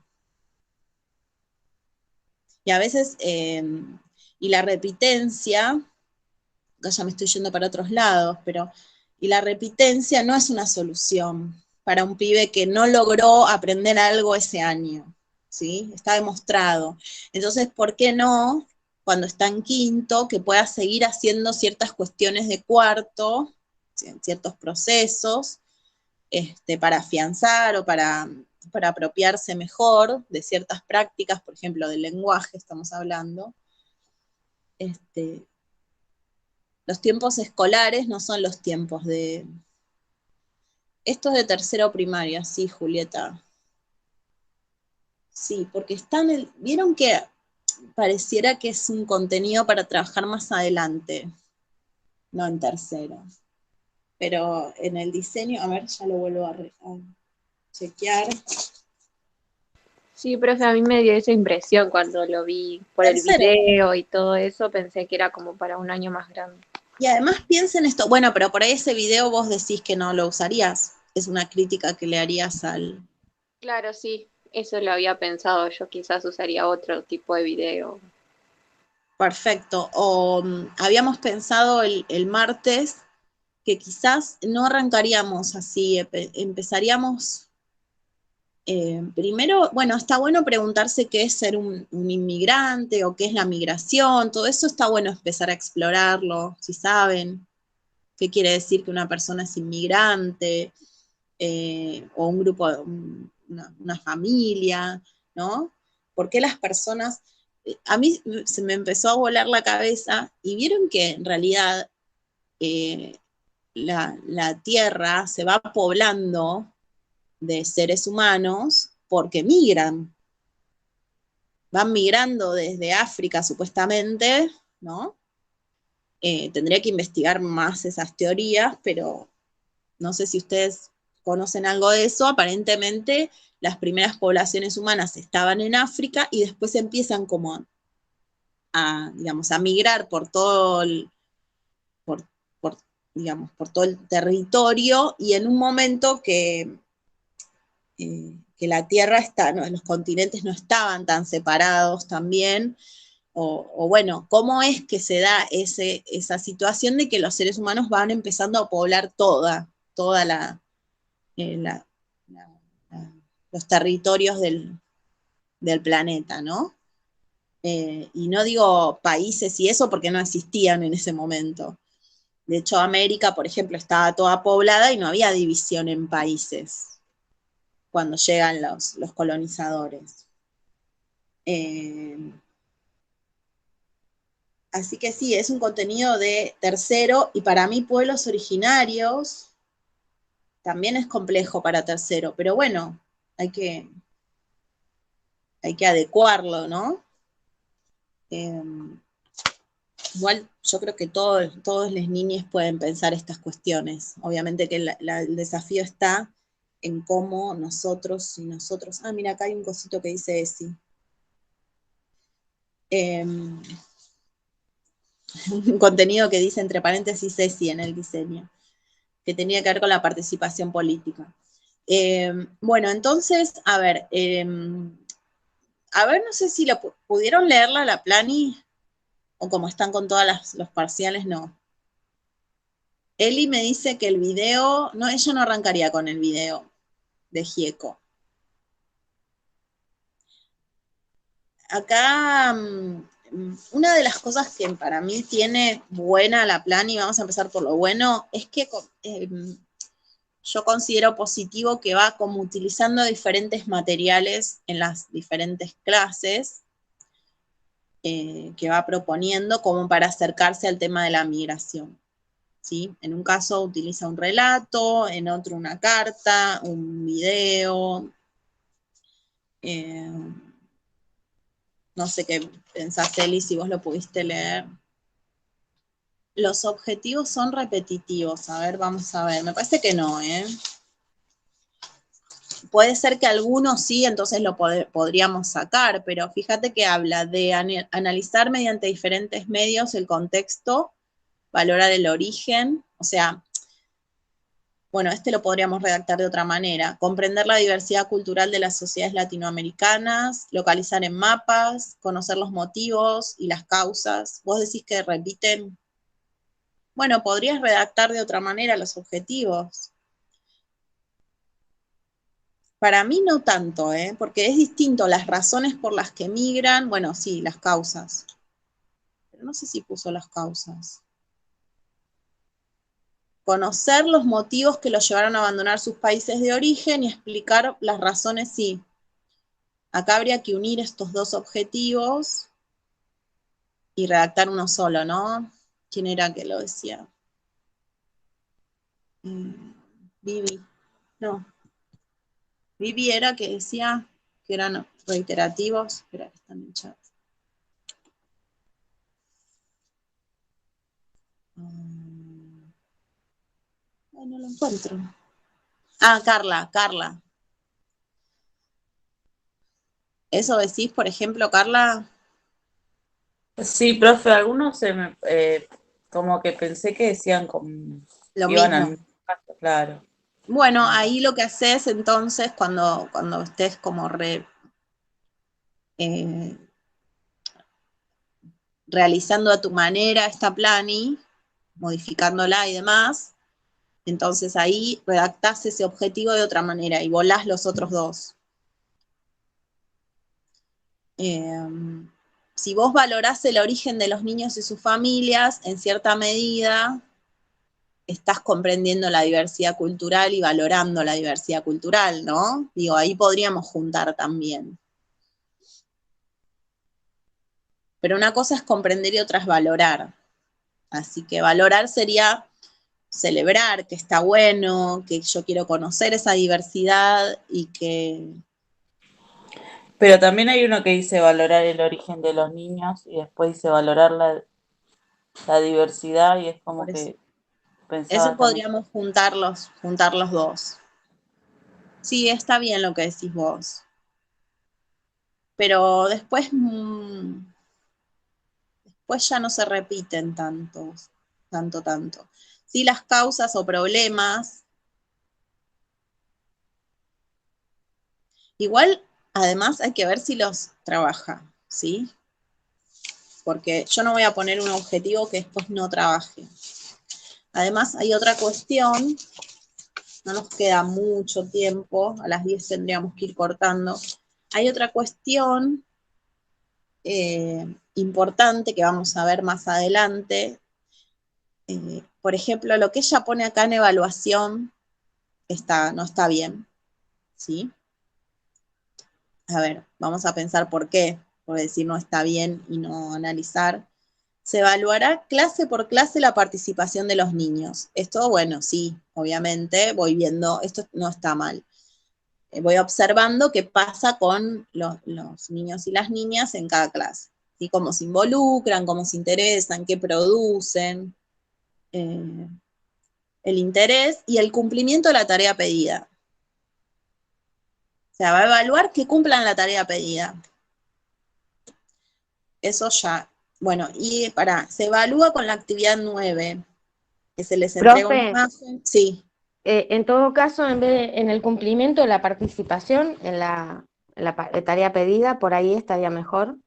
Y a veces, y la repitencia, ya me estoy yendo para otros lados, pero, y la repitencia no es una solución para un pibe que no logró aprender algo ese año, ¿sí? Está demostrado. Entonces, ¿por qué no, cuando está en quinto, que pueda seguir haciendo ciertas cuestiones de cuarto, ciertos procesos, para afianzar o para apropiarse mejor de ciertas prácticas, por ejemplo, del lenguaje estamos hablando? Los tiempos escolares no son los tiempos de... Esto es de tercero primaria, sí, Julieta. Sí, porque vieron que pareciera que es un contenido para trabajar más adelante, no en tercero. Pero en el diseño, a ver, ya lo vuelvo a chequear. Sí, profe, a mí me dio esa impresión cuando lo vi por el Tercero. video y todo eso, pensé que era como para un año más grande. Y además piensen esto, bueno, pero por ahí ese video vos decís que no lo usarías. Es una crítica que le harías al... Claro, sí, eso lo había pensado, yo quizás usaría otro tipo de video. Perfecto. O habíamos pensado el martes que quizás no arrancaríamos así, empezaríamos primero, bueno, está bueno preguntarse qué es ser un inmigrante o qué es la migración, todo eso está bueno empezar a explorarlo, si saben qué quiere decir que una persona es inmigrante, o un grupo, una familia, ¿no? ¿Por qué las personas... A mí se me empezó a volar la cabeza y vieron que en realidad la Tierra se va poblando de seres humanos porque migran. Van migrando desde África supuestamente, ¿no? Tendría que investigar más esas teorías, pero no sé si ustedes conocen algo de eso. Aparentemente las primeras poblaciones humanas estaban en África y después empiezan como digamos, a migrar por todo digamos, por todo el territorio, y en un momento que la Tierra ¿no? Los continentes no estaban tan separados también, o bueno, ¿cómo es que se da esa situación de que los seres humanos van empezando a poblar toda los territorios del planeta, ¿no? Y no digo países y eso porque no existían en ese momento. De hecho, América, por ejemplo, estaba toda poblada y no había división en países cuando llegan los colonizadores. Así que sí, es un contenido de tercero, y para mí pueblos originarios también es complejo para tercero, pero bueno, hay que adecuarlo, ¿no? Igual yo creo que todos los niños pueden pensar estas cuestiones. Obviamente que el desafío está en cómo nosotros y nosotros... Ah, mira, acá hay un cosito que dice ESI. un contenido que dice entre paréntesis Ceci en el diseño, que tenía que ver con la participación política. Bueno, entonces, a ver, no sé si pudieron leerla la Plani, o como están con todos los parciales, no. Eli me dice que el video, no, ella no arrancaría con el video de Gieco. Acá, una de las cosas que para mí tiene buena la Plani, vamos a empezar por lo bueno, es que yo considero positivo que va como utilizando diferentes materiales en las diferentes clases que va proponiendo como para acercarse al tema de la migración. ¿Sí? En un caso utiliza un relato, en otro una carta, un video. No sé qué pensás, Eli, si vos lo pudiste leer. Los objetivos son repetitivos. A ver, vamos a ver. Me parece que no, ¿eh? Puede ser que algunos sí, entonces lo podríamos sacar, pero fíjate que habla de analizar mediante diferentes medios el contexto, valorar el origen, o sea, bueno, lo podríamos redactar de otra manera, comprender la diversidad cultural de las sociedades latinoamericanas, localizar en mapas, conocer los motivos y las causas. Vos decís que repiten. Bueno, podrías redactar de otra manera los objetivos. Para mí no tanto, porque es distinto las razones por las que migran, bueno, sí, las causas. Pero no sé si puso las causas. Conocer los motivos que los llevaron a abandonar sus países de origen y explicar las razones, sí. Acá habría que unir estos dos objetivos y redactar uno solo, ¿no? ¿Quién era que lo decía? Vivi. No. Vivi era que decía que eran reiterativos. Espera, que están en el chat. Ay, no lo encuentro. Ah, Carla. ¿Eso decís, por ejemplo, Carla? Sí, profe, algunos como que pensé que decían como Lo iban mismo. al mismo paso, claro. Bueno, ahí lo que haces entonces cuando estés como realizando a tu manera esta plani, modificándola y demás, entonces ahí redactás ese objetivo de otra manera y volás los otros dos. Si vos valorás el origen de los niños y sus familias, en cierta medida estás comprendiendo la diversidad cultural y valorando la diversidad cultural, ¿no? Digo, ahí podríamos juntar también. Pero una cosa es comprender y otra es valorar. Así que valorar sería celebrar que está bueno, que yo quiero conocer esa diversidad y que... Pero también hay uno que dice valorar el origen de los niños y después dice valorar la diversidad y es como que Eso pensaba también. podríamos juntar los dos. Sí, está bien lo que decís vos. Pero después ya no se repiten tanto. Sí, las causas o problemas. Igual, además, hay que ver si los trabaja, ¿sí? Porque yo no voy a poner un objetivo que después no trabaje. Además, hay otra cuestión, no nos queda mucho tiempo, a las 10 tendríamos que ir cortando. Hay otra cuestión importante que vamos a ver más adelante. Por ejemplo, lo que ella pone acá en evaluación no está bien, ¿sí? A ver, vamos a pensar por qué, por decir no está bien y no analizar. Se evaluará clase por clase la participación de los niños. Esto, bueno, sí, obviamente, voy viendo, esto no está mal. Voy observando qué pasa con los niños y las niñas en cada clase. ¿Sí? Cómo se involucran, cómo se interesan, qué producen, el interés y el cumplimiento de la tarea pedida. O sea, va a evaluar que cumplan la tarea pedida. eso ya. Bueno, y se evalúa con la actividad 9, que se les entrega una Profe, imagen. Sí, en todo caso, en el cumplimiento de la participación en la tarea pedida, por ahí estaría mejor.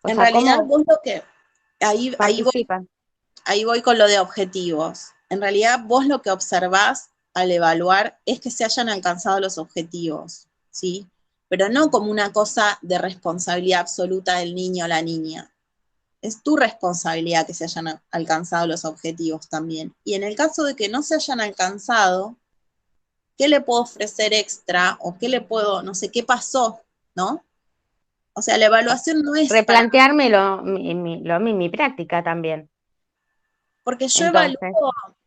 O en sea, realidad ¿cómo vos lo que, participan? ahí voy con lo de objetivos. En realidad vos lo que observás al evaluar es que se hayan alcanzado los objetivos, ¿sí? Pero no como una cosa de responsabilidad absoluta del niño o la niña. Es tu responsabilidad que se hayan alcanzado los objetivos también. Y en el caso de que no se hayan alcanzado, ¿qué le puedo ofrecer extra? O qué le puedo, no sé, qué pasó, ¿no? O sea, la evaluación no es para... Replantearme mi práctica también. Porque yo Entonces,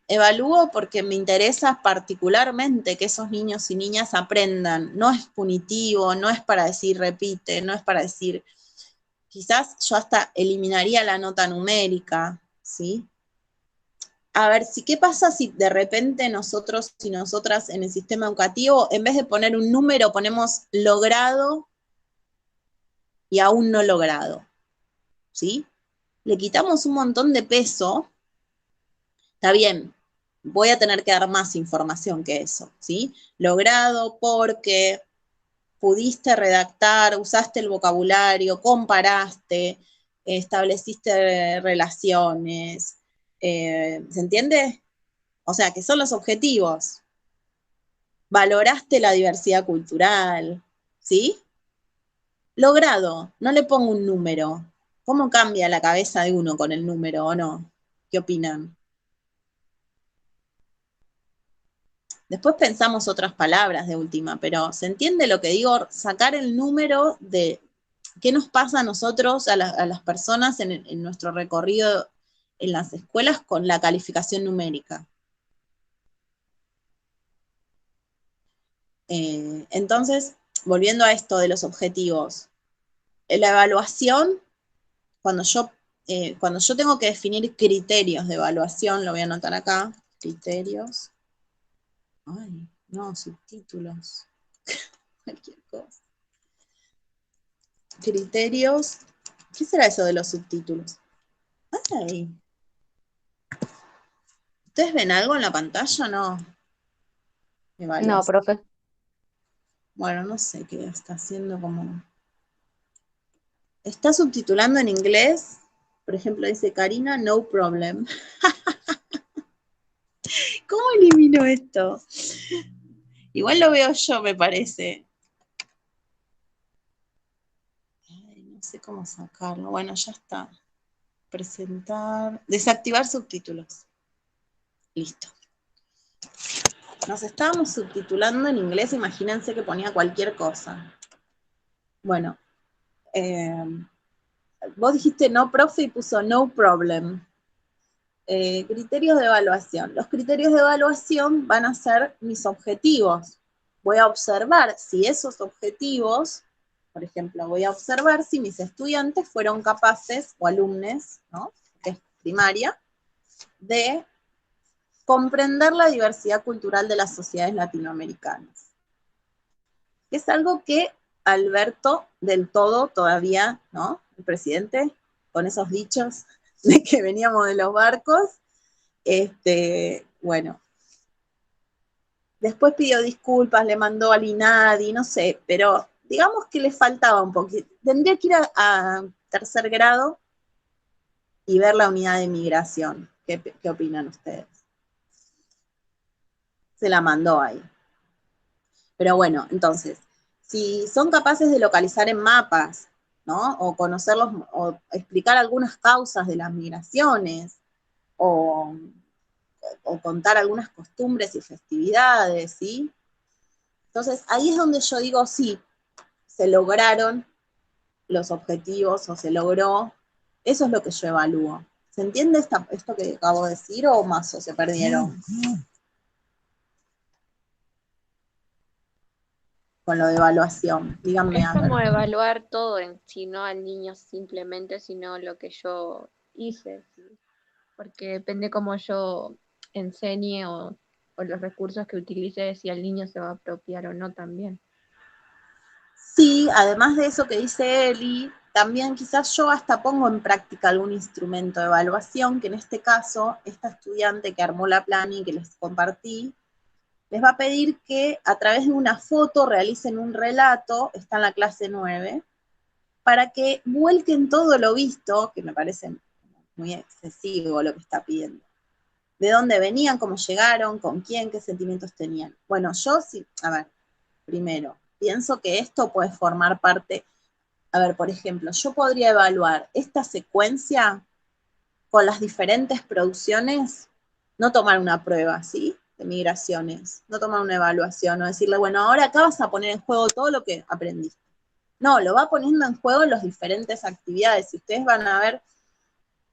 evalúo porque me interesa particularmente que esos niños y niñas aprendan. No es punitivo, no es para decir repite, no es para decir... Quizás yo hasta eliminaría la nota numérica, ¿sí? A ver, ¿qué pasa si de repente nosotros y nosotras en el sistema educativo, en vez de poner un número, ponemos logrado y aún no logrado? ¿Sí? Le quitamos un montón de peso. Está bien, voy a tener que dar más información que eso, ¿sí? Logrado porque pudiste redactar, usaste el vocabulario, comparaste, estableciste relaciones, ¿se entiende? O sea, que son los objetivos. Valoraste la diversidad cultural, ¿sí? Logrado, no le pongo un número. ¿Cómo cambia la cabeza de uno con el número o no? ¿Qué opinan? Después pensamos otras palabras de última, pero ¿se entiende lo que digo? Sacar el número de qué nos pasa a nosotros, a las personas en nuestro recorrido en las escuelas con la calificación numérica. Entonces, volviendo a esto de los objetivos, la evaluación, cuando yo tengo que definir criterios de evaluación, lo voy a anotar acá, criterios, ay, no, subtítulos, cualquier cosa. Criterios, ¿qué será eso de los subtítulos? Ay, ¿ustedes ven algo en la pantalla o no? no, Evaluación. profe. Bueno, no sé qué está haciendo como... Está subtitulando en inglés, por ejemplo, dice Karina, no problem. ¿Cómo elimino esto? Igual lo veo yo, me parece. Ay, no sé cómo sacarlo. Bueno, ya está. Presentar. Desactivar subtítulos. Listo. Nos estábamos subtitulando en inglés, imagínense que ponía cualquier cosa. Bueno, vos dijiste no, profe, y puso no problem. Criterios de evaluación. Los criterios de evaluación van a ser mis objetivos. Voy a observar si esos objetivos, por ejemplo, voy a observar si mis estudiantes fueron capaces, o alumnos, ¿no? Que es primaria, de comprender la diversidad cultural de las sociedades latinoamericanas. Es algo que Alberto del todo todavía, ¿no? El presidente, con esos dichos de que veníamos de los barcos, bueno, después pidió disculpas, le mandó al INADI, no sé, pero digamos que le faltaba un poquito. Tendría que ir a tercer grado y ver la unidad de migración. ¿Qué opinan ustedes? Se la mandó ahí. Pero bueno, entonces, si son capaces de localizar en mapas, ¿no? O conocerlos, o explicar algunas causas de las migraciones, o contar algunas costumbres y festividades, ¿sí? Entonces, ahí es donde yo digo, sí, se lograron los objetivos o se logró, eso es lo que yo evalúo. ¿Se entiende esto que acabo de decir o más o se perdieron? Con lo de evaluación, díganme Es a ver. como evaluar todo en sí, no al niño simplemente, sino lo que yo hice, ¿sí? Porque depende cómo yo enseñe o los recursos que utilice, si el niño se va a apropiar o no también. Sí, además de eso que dice Eli, también quizás yo hasta pongo en práctica algún instrumento de evaluación, que en este caso, esta estudiante que armó la planning que les compartí, les va a pedir que a través de una foto realicen un relato, está en la clase 9, para que vuelquen todo lo visto, que me parece muy excesivo lo que está pidiendo. De dónde venían, cómo llegaron, con quién, qué sentimientos tenían. Bueno, yo sí, a ver, primero, pienso que esto puede formar parte, a ver, por ejemplo, yo podría evaluar esta secuencia con las diferentes producciones, no tomar una prueba, ¿sí? De migraciones, no tomar una evaluación, o decirle, bueno, ahora acá vas a poner en juego todo lo que aprendiste. No, lo va poniendo en juego en las diferentes actividades. Si ustedes van a ver,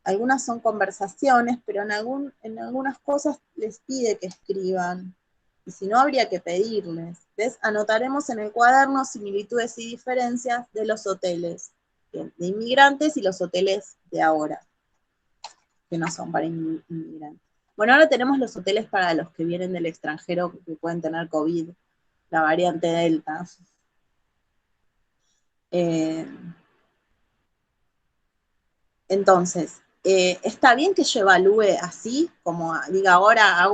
algunas son conversaciones, pero en algunas cosas les pide que escriban. Y si no, habría que pedirles. ¿Ves? Anotaremos en el cuaderno similitudes y diferencias de los hoteles de inmigrantes y los hoteles de ahora, que no son para inmigrantes. Bueno, ahora tenemos los hoteles para los que vienen del extranjero que pueden tener COVID, la variante Delta. Entonces, ¿está bien que yo evalúe así? Como diga, ahora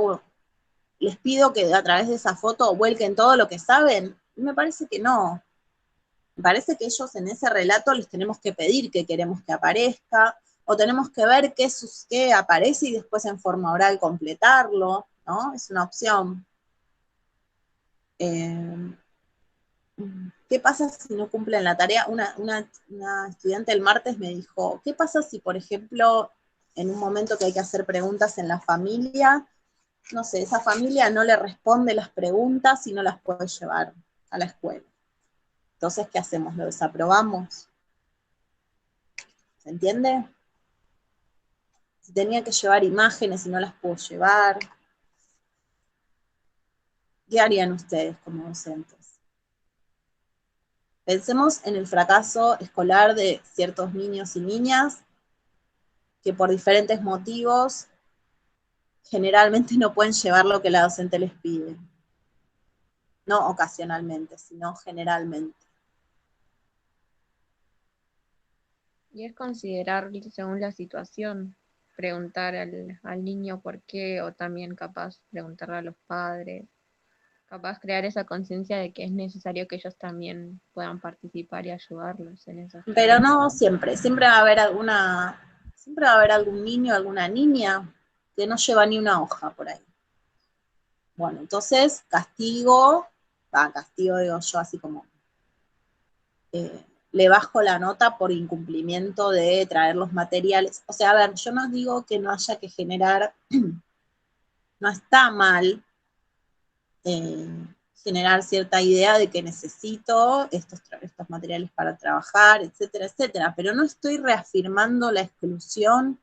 les pido que a través de esa foto vuelquen todo lo que saben. Me parece que no. Me parece que ellos en ese relato les tenemos que pedir que queremos que aparezca, o tenemos que ver qué aparece y después en forma oral completarlo, ¿no? Es una opción. ¿Qué pasa si no cumplen la tarea? Una estudiante el martes me dijo, ¿qué pasa si, por ejemplo, en un momento que hay que hacer preguntas en la familia, no sé, esa familia no le responde las preguntas y no las puede llevar a la escuela? Entonces, ¿qué hacemos? ¿Lo desaprobamos? ¿Se entiende? Si tenía que llevar imágenes y no las puedo llevar, ¿qué harían ustedes como docentes? Pensemos en el fracaso escolar de ciertos niños y niñas que por diferentes motivos generalmente no pueden llevar lo que la docente les pide. No ocasionalmente, sino generalmente. Y es considerar según la situación, preguntar al niño por qué, o también capaz preguntarle a los padres, capaz crear esa conciencia de que es necesario que ellos también puedan participar y ayudarlos en esas Pero tareas. no siempre, siempre va a haber algún niño, alguna niña que no lleva ni una hoja por ahí. Bueno, entonces castigo digo yo así como, le bajo la nota por incumplimiento de traer los materiales. O sea, a ver, yo no digo que no haya que generar, no está mal generar cierta idea de que necesito estos materiales para trabajar, etcétera, etcétera, pero no estoy reafirmando la exclusión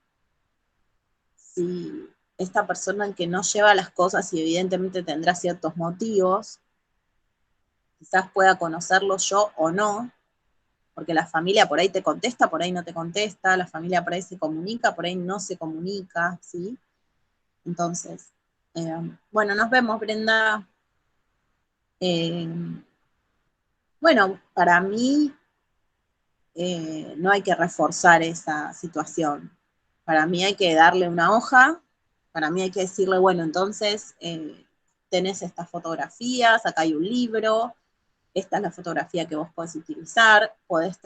si esta persona que no lleva las cosas y evidentemente tendrá ciertos motivos, quizás pueda conocerlo yo o no, porque la familia por ahí te contesta, por ahí no te contesta, la familia por ahí se comunica, por ahí no se comunica, ¿sí? Entonces, bueno, nos vemos, Brenda. Bueno, para mí no hay que reforzar esa situación. Para mí hay que darle una hoja, para mí hay que decirle, bueno, entonces tenés estas fotografías, acá hay un libro, esta es la fotografía que vos podés utilizar, podés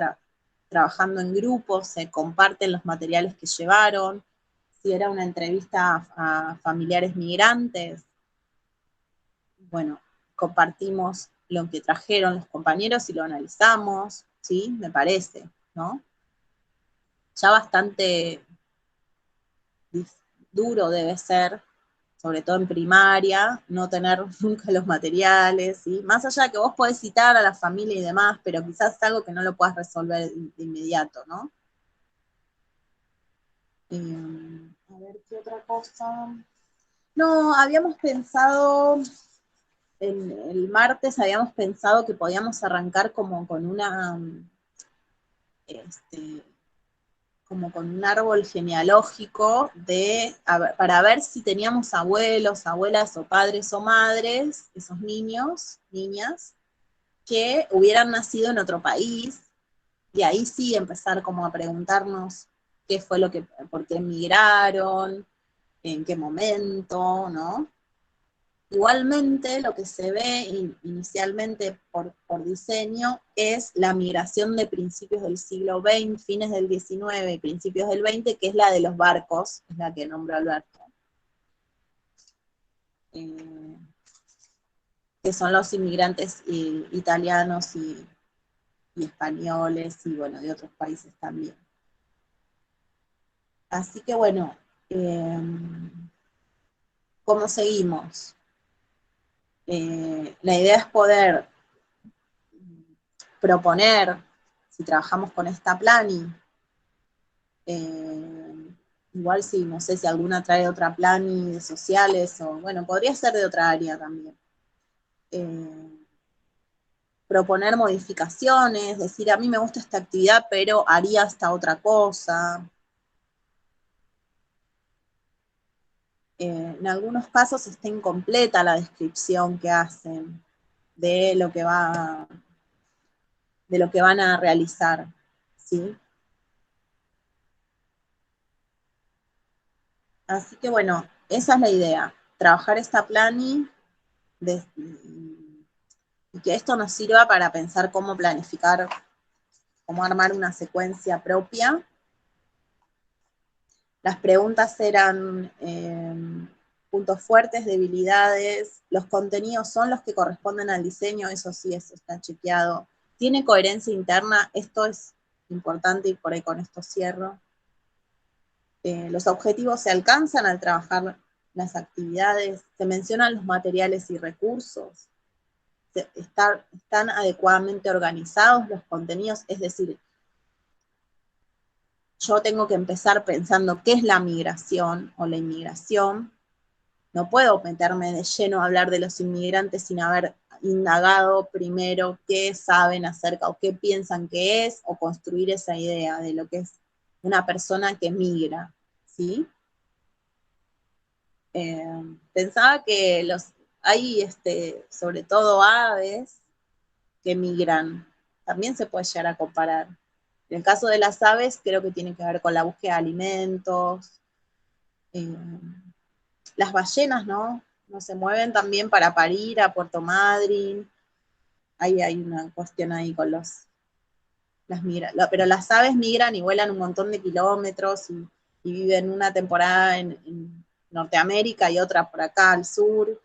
trabajando en grupos, se comparten los materiales que llevaron, si era una entrevista a familiares migrantes, bueno, compartimos lo que trajeron los compañeros y lo analizamos, ¿sí? Me parece, ¿no? Ya bastante duro debe ser, sobre todo en primaria, no tener nunca los materiales, ¿sí? Más allá de que vos podés citar a la familia y demás, pero quizás es algo que no lo puedas resolver de inmediato, ¿no? A ver, ¿qué otra cosa? No, habíamos pensado, el martes habíamos pensado que podíamos arrancar como con como con un árbol genealógico para ver si teníamos abuelos, abuelas o padres o madres, esos niños, niñas, que hubieran nacido en otro país, y ahí sí empezar como a preguntarnos qué fue lo que, por qué emigraron, en qué momento, ¿no? Igualmente, lo que se ve inicialmente por diseño es la migración de principios del siglo XX, fines del XIX y principios del XX, que es la de los barcos, es la que nombró Alberto. Que son los inmigrantes italianos y españoles, y bueno, de otros países también. Así que bueno, ¿cómo seguimos? La idea es poder proponer, si trabajamos con esta planning, igual si, no sé si alguna trae otra planning de sociales, o bueno, podría ser de otra área también. Proponer modificaciones, decir, a mí me gusta esta actividad, pero haría esta otra cosa. En algunos casos está incompleta la descripción que hacen de lo que van a realizar, ¿sí? Así que bueno, esa es la idea, trabajar esta planning y que esto nos sirva para pensar cómo planificar, cómo armar una secuencia propia. Las preguntas eran puntos fuertes, debilidades, los contenidos son los que corresponden al diseño, eso sí, eso está chequeado. ¿Tiene coherencia interna? Esto es importante y por ahí con esto cierro. Los objetivos se alcanzan al trabajar las actividades, se mencionan los materiales y recursos, están adecuadamente organizados los contenidos, es decir, yo tengo que empezar pensando qué es la migración o la inmigración. No puedo meterme de lleno a hablar de los inmigrantes sin haber indagado primero qué saben acerca o qué piensan que es, o construir esa idea de lo que es una persona que migra, ¿sí? Pensaba que hay sobre todo aves que migran, también se puede llegar a comparar. En el caso de las aves, creo que tiene que ver con la búsqueda de alimentos. Las ballenas, ¿no? No se mueven también para parir a Puerto Madryn. Ahí hay una cuestión ahí con pero las aves migran y vuelan un montón de kilómetros y viven una temporada en Norteamérica y otra por acá al sur.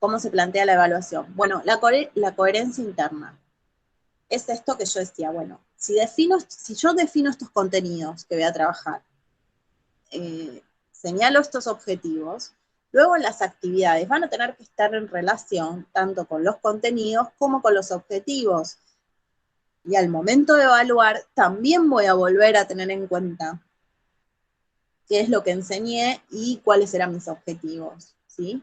¿Cómo se plantea la evaluación? Bueno, la coherencia interna. Es esto que yo decía, bueno, si yo defino estos contenidos que voy a trabajar, señalo estos objetivos, luego las actividades van a tener que estar en relación tanto con los contenidos como con los objetivos. Y al momento de evaluar, también voy a volver a tener en cuenta qué es lo que enseñé y cuáles eran mis objetivos, ¿sí?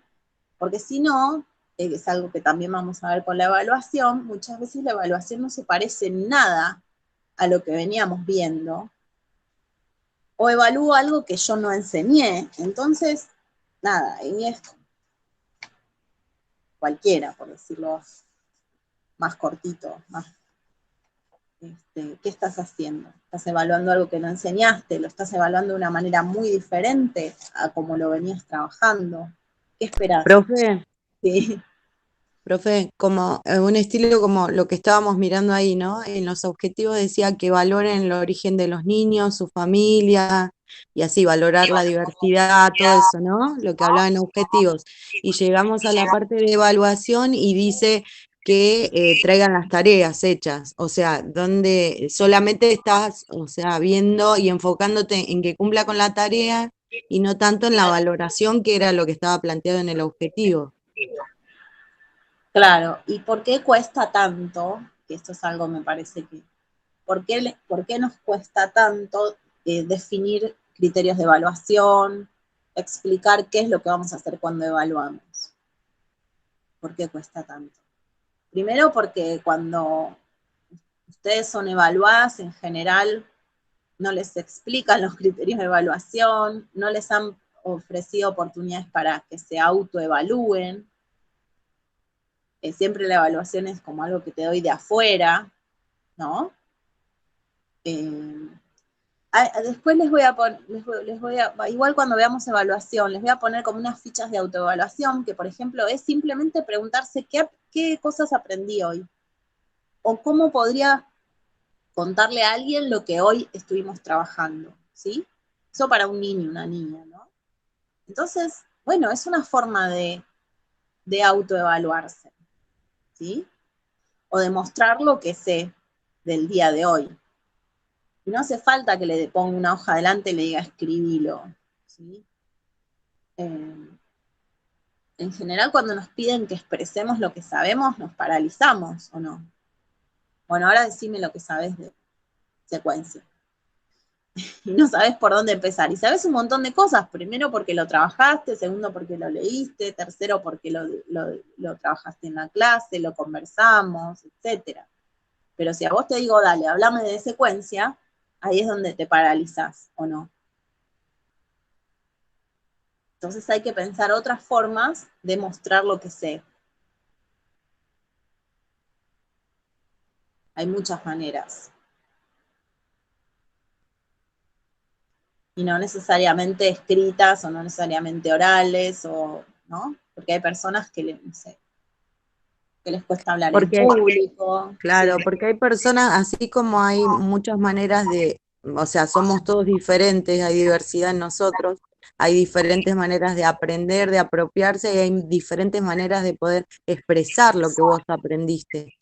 Porque si no, es algo que también vamos a ver con la evaluación, muchas veces la evaluación no se parece en nada a lo que veníamos viendo, o evalúo algo que yo no enseñé, entonces, nada, y es cualquiera, por decirlo más cortito, más, ¿qué estás haciendo? ¿Estás evaluando algo que no enseñaste? ¿Lo estás evaluando de una manera muy diferente a como lo venías trabajando? ¿Qué esperás? Profe, Sí. profe, como un estilo como lo que estábamos mirando ahí, ¿no? En los objetivos decía que valoren el origen de los niños, su familia, y así valorar la diversidad, todo eso, ¿no? Lo que hablaba en objetivos. Y llegamos a la parte de evaluación y dice que traigan las tareas hechas, o sea, donde solamente estás, o sea, viendo y enfocándote en que cumpla con la tarea y no tanto en la valoración que era lo que estaba planteado en el objetivo. Claro, ¿y por qué cuesta tanto? Que esto es algo, me parece que, ¿por qué nos cuesta tanto definir criterios de evaluación, explicar qué es lo que vamos a hacer cuando evaluamos? ¿Por qué cuesta tanto? Primero porque cuando ustedes son evaluadas, en general no les explican los criterios de evaluación, no les han ofrecido oportunidades para que se autoevalúen. siempre la evaluación es como algo que te doy de afuera, ¿no? Después les voy a poner, igual cuando veamos evaluación, les voy a poner como unas fichas de autoevaluación, que por ejemplo es simplemente preguntarse qué cosas aprendí hoy, o cómo podría contarle a alguien lo que hoy estuvimos trabajando, ¿sí? Eso para un niño, una niña, ¿no? Entonces, bueno, es una forma de autoevaluarse, ¿sí? O de mostrar lo que sé del día de hoy. Y no hace falta que le ponga una hoja adelante y le diga escribilo, ¿sí? En general, cuando nos piden que expresemos lo que sabemos, nos paralizamos, ¿o no? Bueno, ahora decime lo que sabes de secuencia. Y no sabes por dónde empezar. Y sabes un montón de cosas. Primero porque lo trabajaste, segundo porque lo leíste, tercero porque lo trabajaste en la clase, lo conversamos, etc. Pero si a vos te digo, dale, hablame de secuencia, ahí es donde te paralizás, ¿o no? Entonces hay que pensar otras formas de mostrar lo que sé. Hay muchas maneras. Y no necesariamente escritas o no necesariamente orales, ¿no? Porque hay personas que, no sé, que les cuesta hablar en Porque, público. claro, Sí. porque hay personas, así como hay muchas maneras o sea, somos todos diferentes, hay diversidad en nosotros, hay diferentes maneras de aprender, de apropiarse, y hay diferentes maneras de poder expresar lo que vos aprendiste.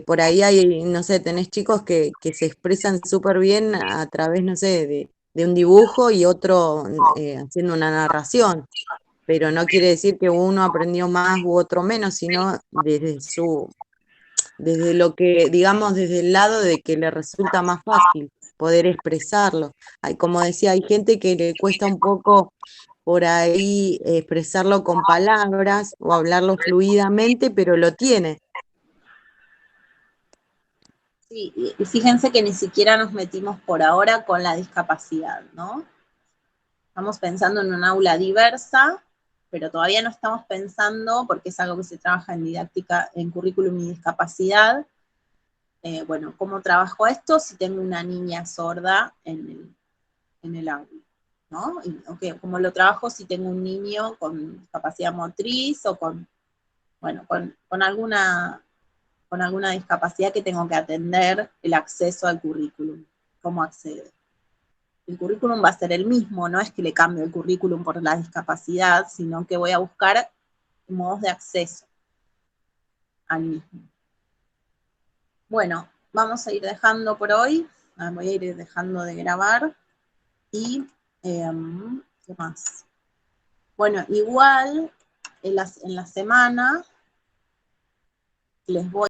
Por ahí hay, no sé, tenés chicos que se expresan súper bien a través, no sé, de un dibujo y otro haciendo una narración, pero no quiere decir que uno aprendió más u otro menos, sino desde lo que, digamos, desde el lado de que le resulta más fácil poder expresarlo. Hay, como decía, hay gente que le cuesta un poco por ahí expresarlo con palabras o hablarlo fluidamente, pero lo tiene. Sí, y fíjense que ni siquiera nos metimos por ahora con la discapacidad, ¿no? Estamos pensando en un aula diversa, pero todavía no estamos pensando, porque es algo que se trabaja en didáctica, en currículum y discapacidad, bueno, ¿cómo trabajo esto si tengo una niña sorda en el aula? ¿No? Y, okay, ¿cómo lo trabajo si tengo un niño con discapacidad motriz o bueno, con alguna discapacidad que tengo que atender el acceso al currículum? ¿Cómo accedo? El currículum va a ser el mismo, no es que le cambio el currículum por la discapacidad, sino que voy a buscar modos de acceso al mismo. Bueno, vamos a ir dejando por hoy, voy a ir dejando de grabar, y, ¿qué más? Bueno, igual, en la semana, les voy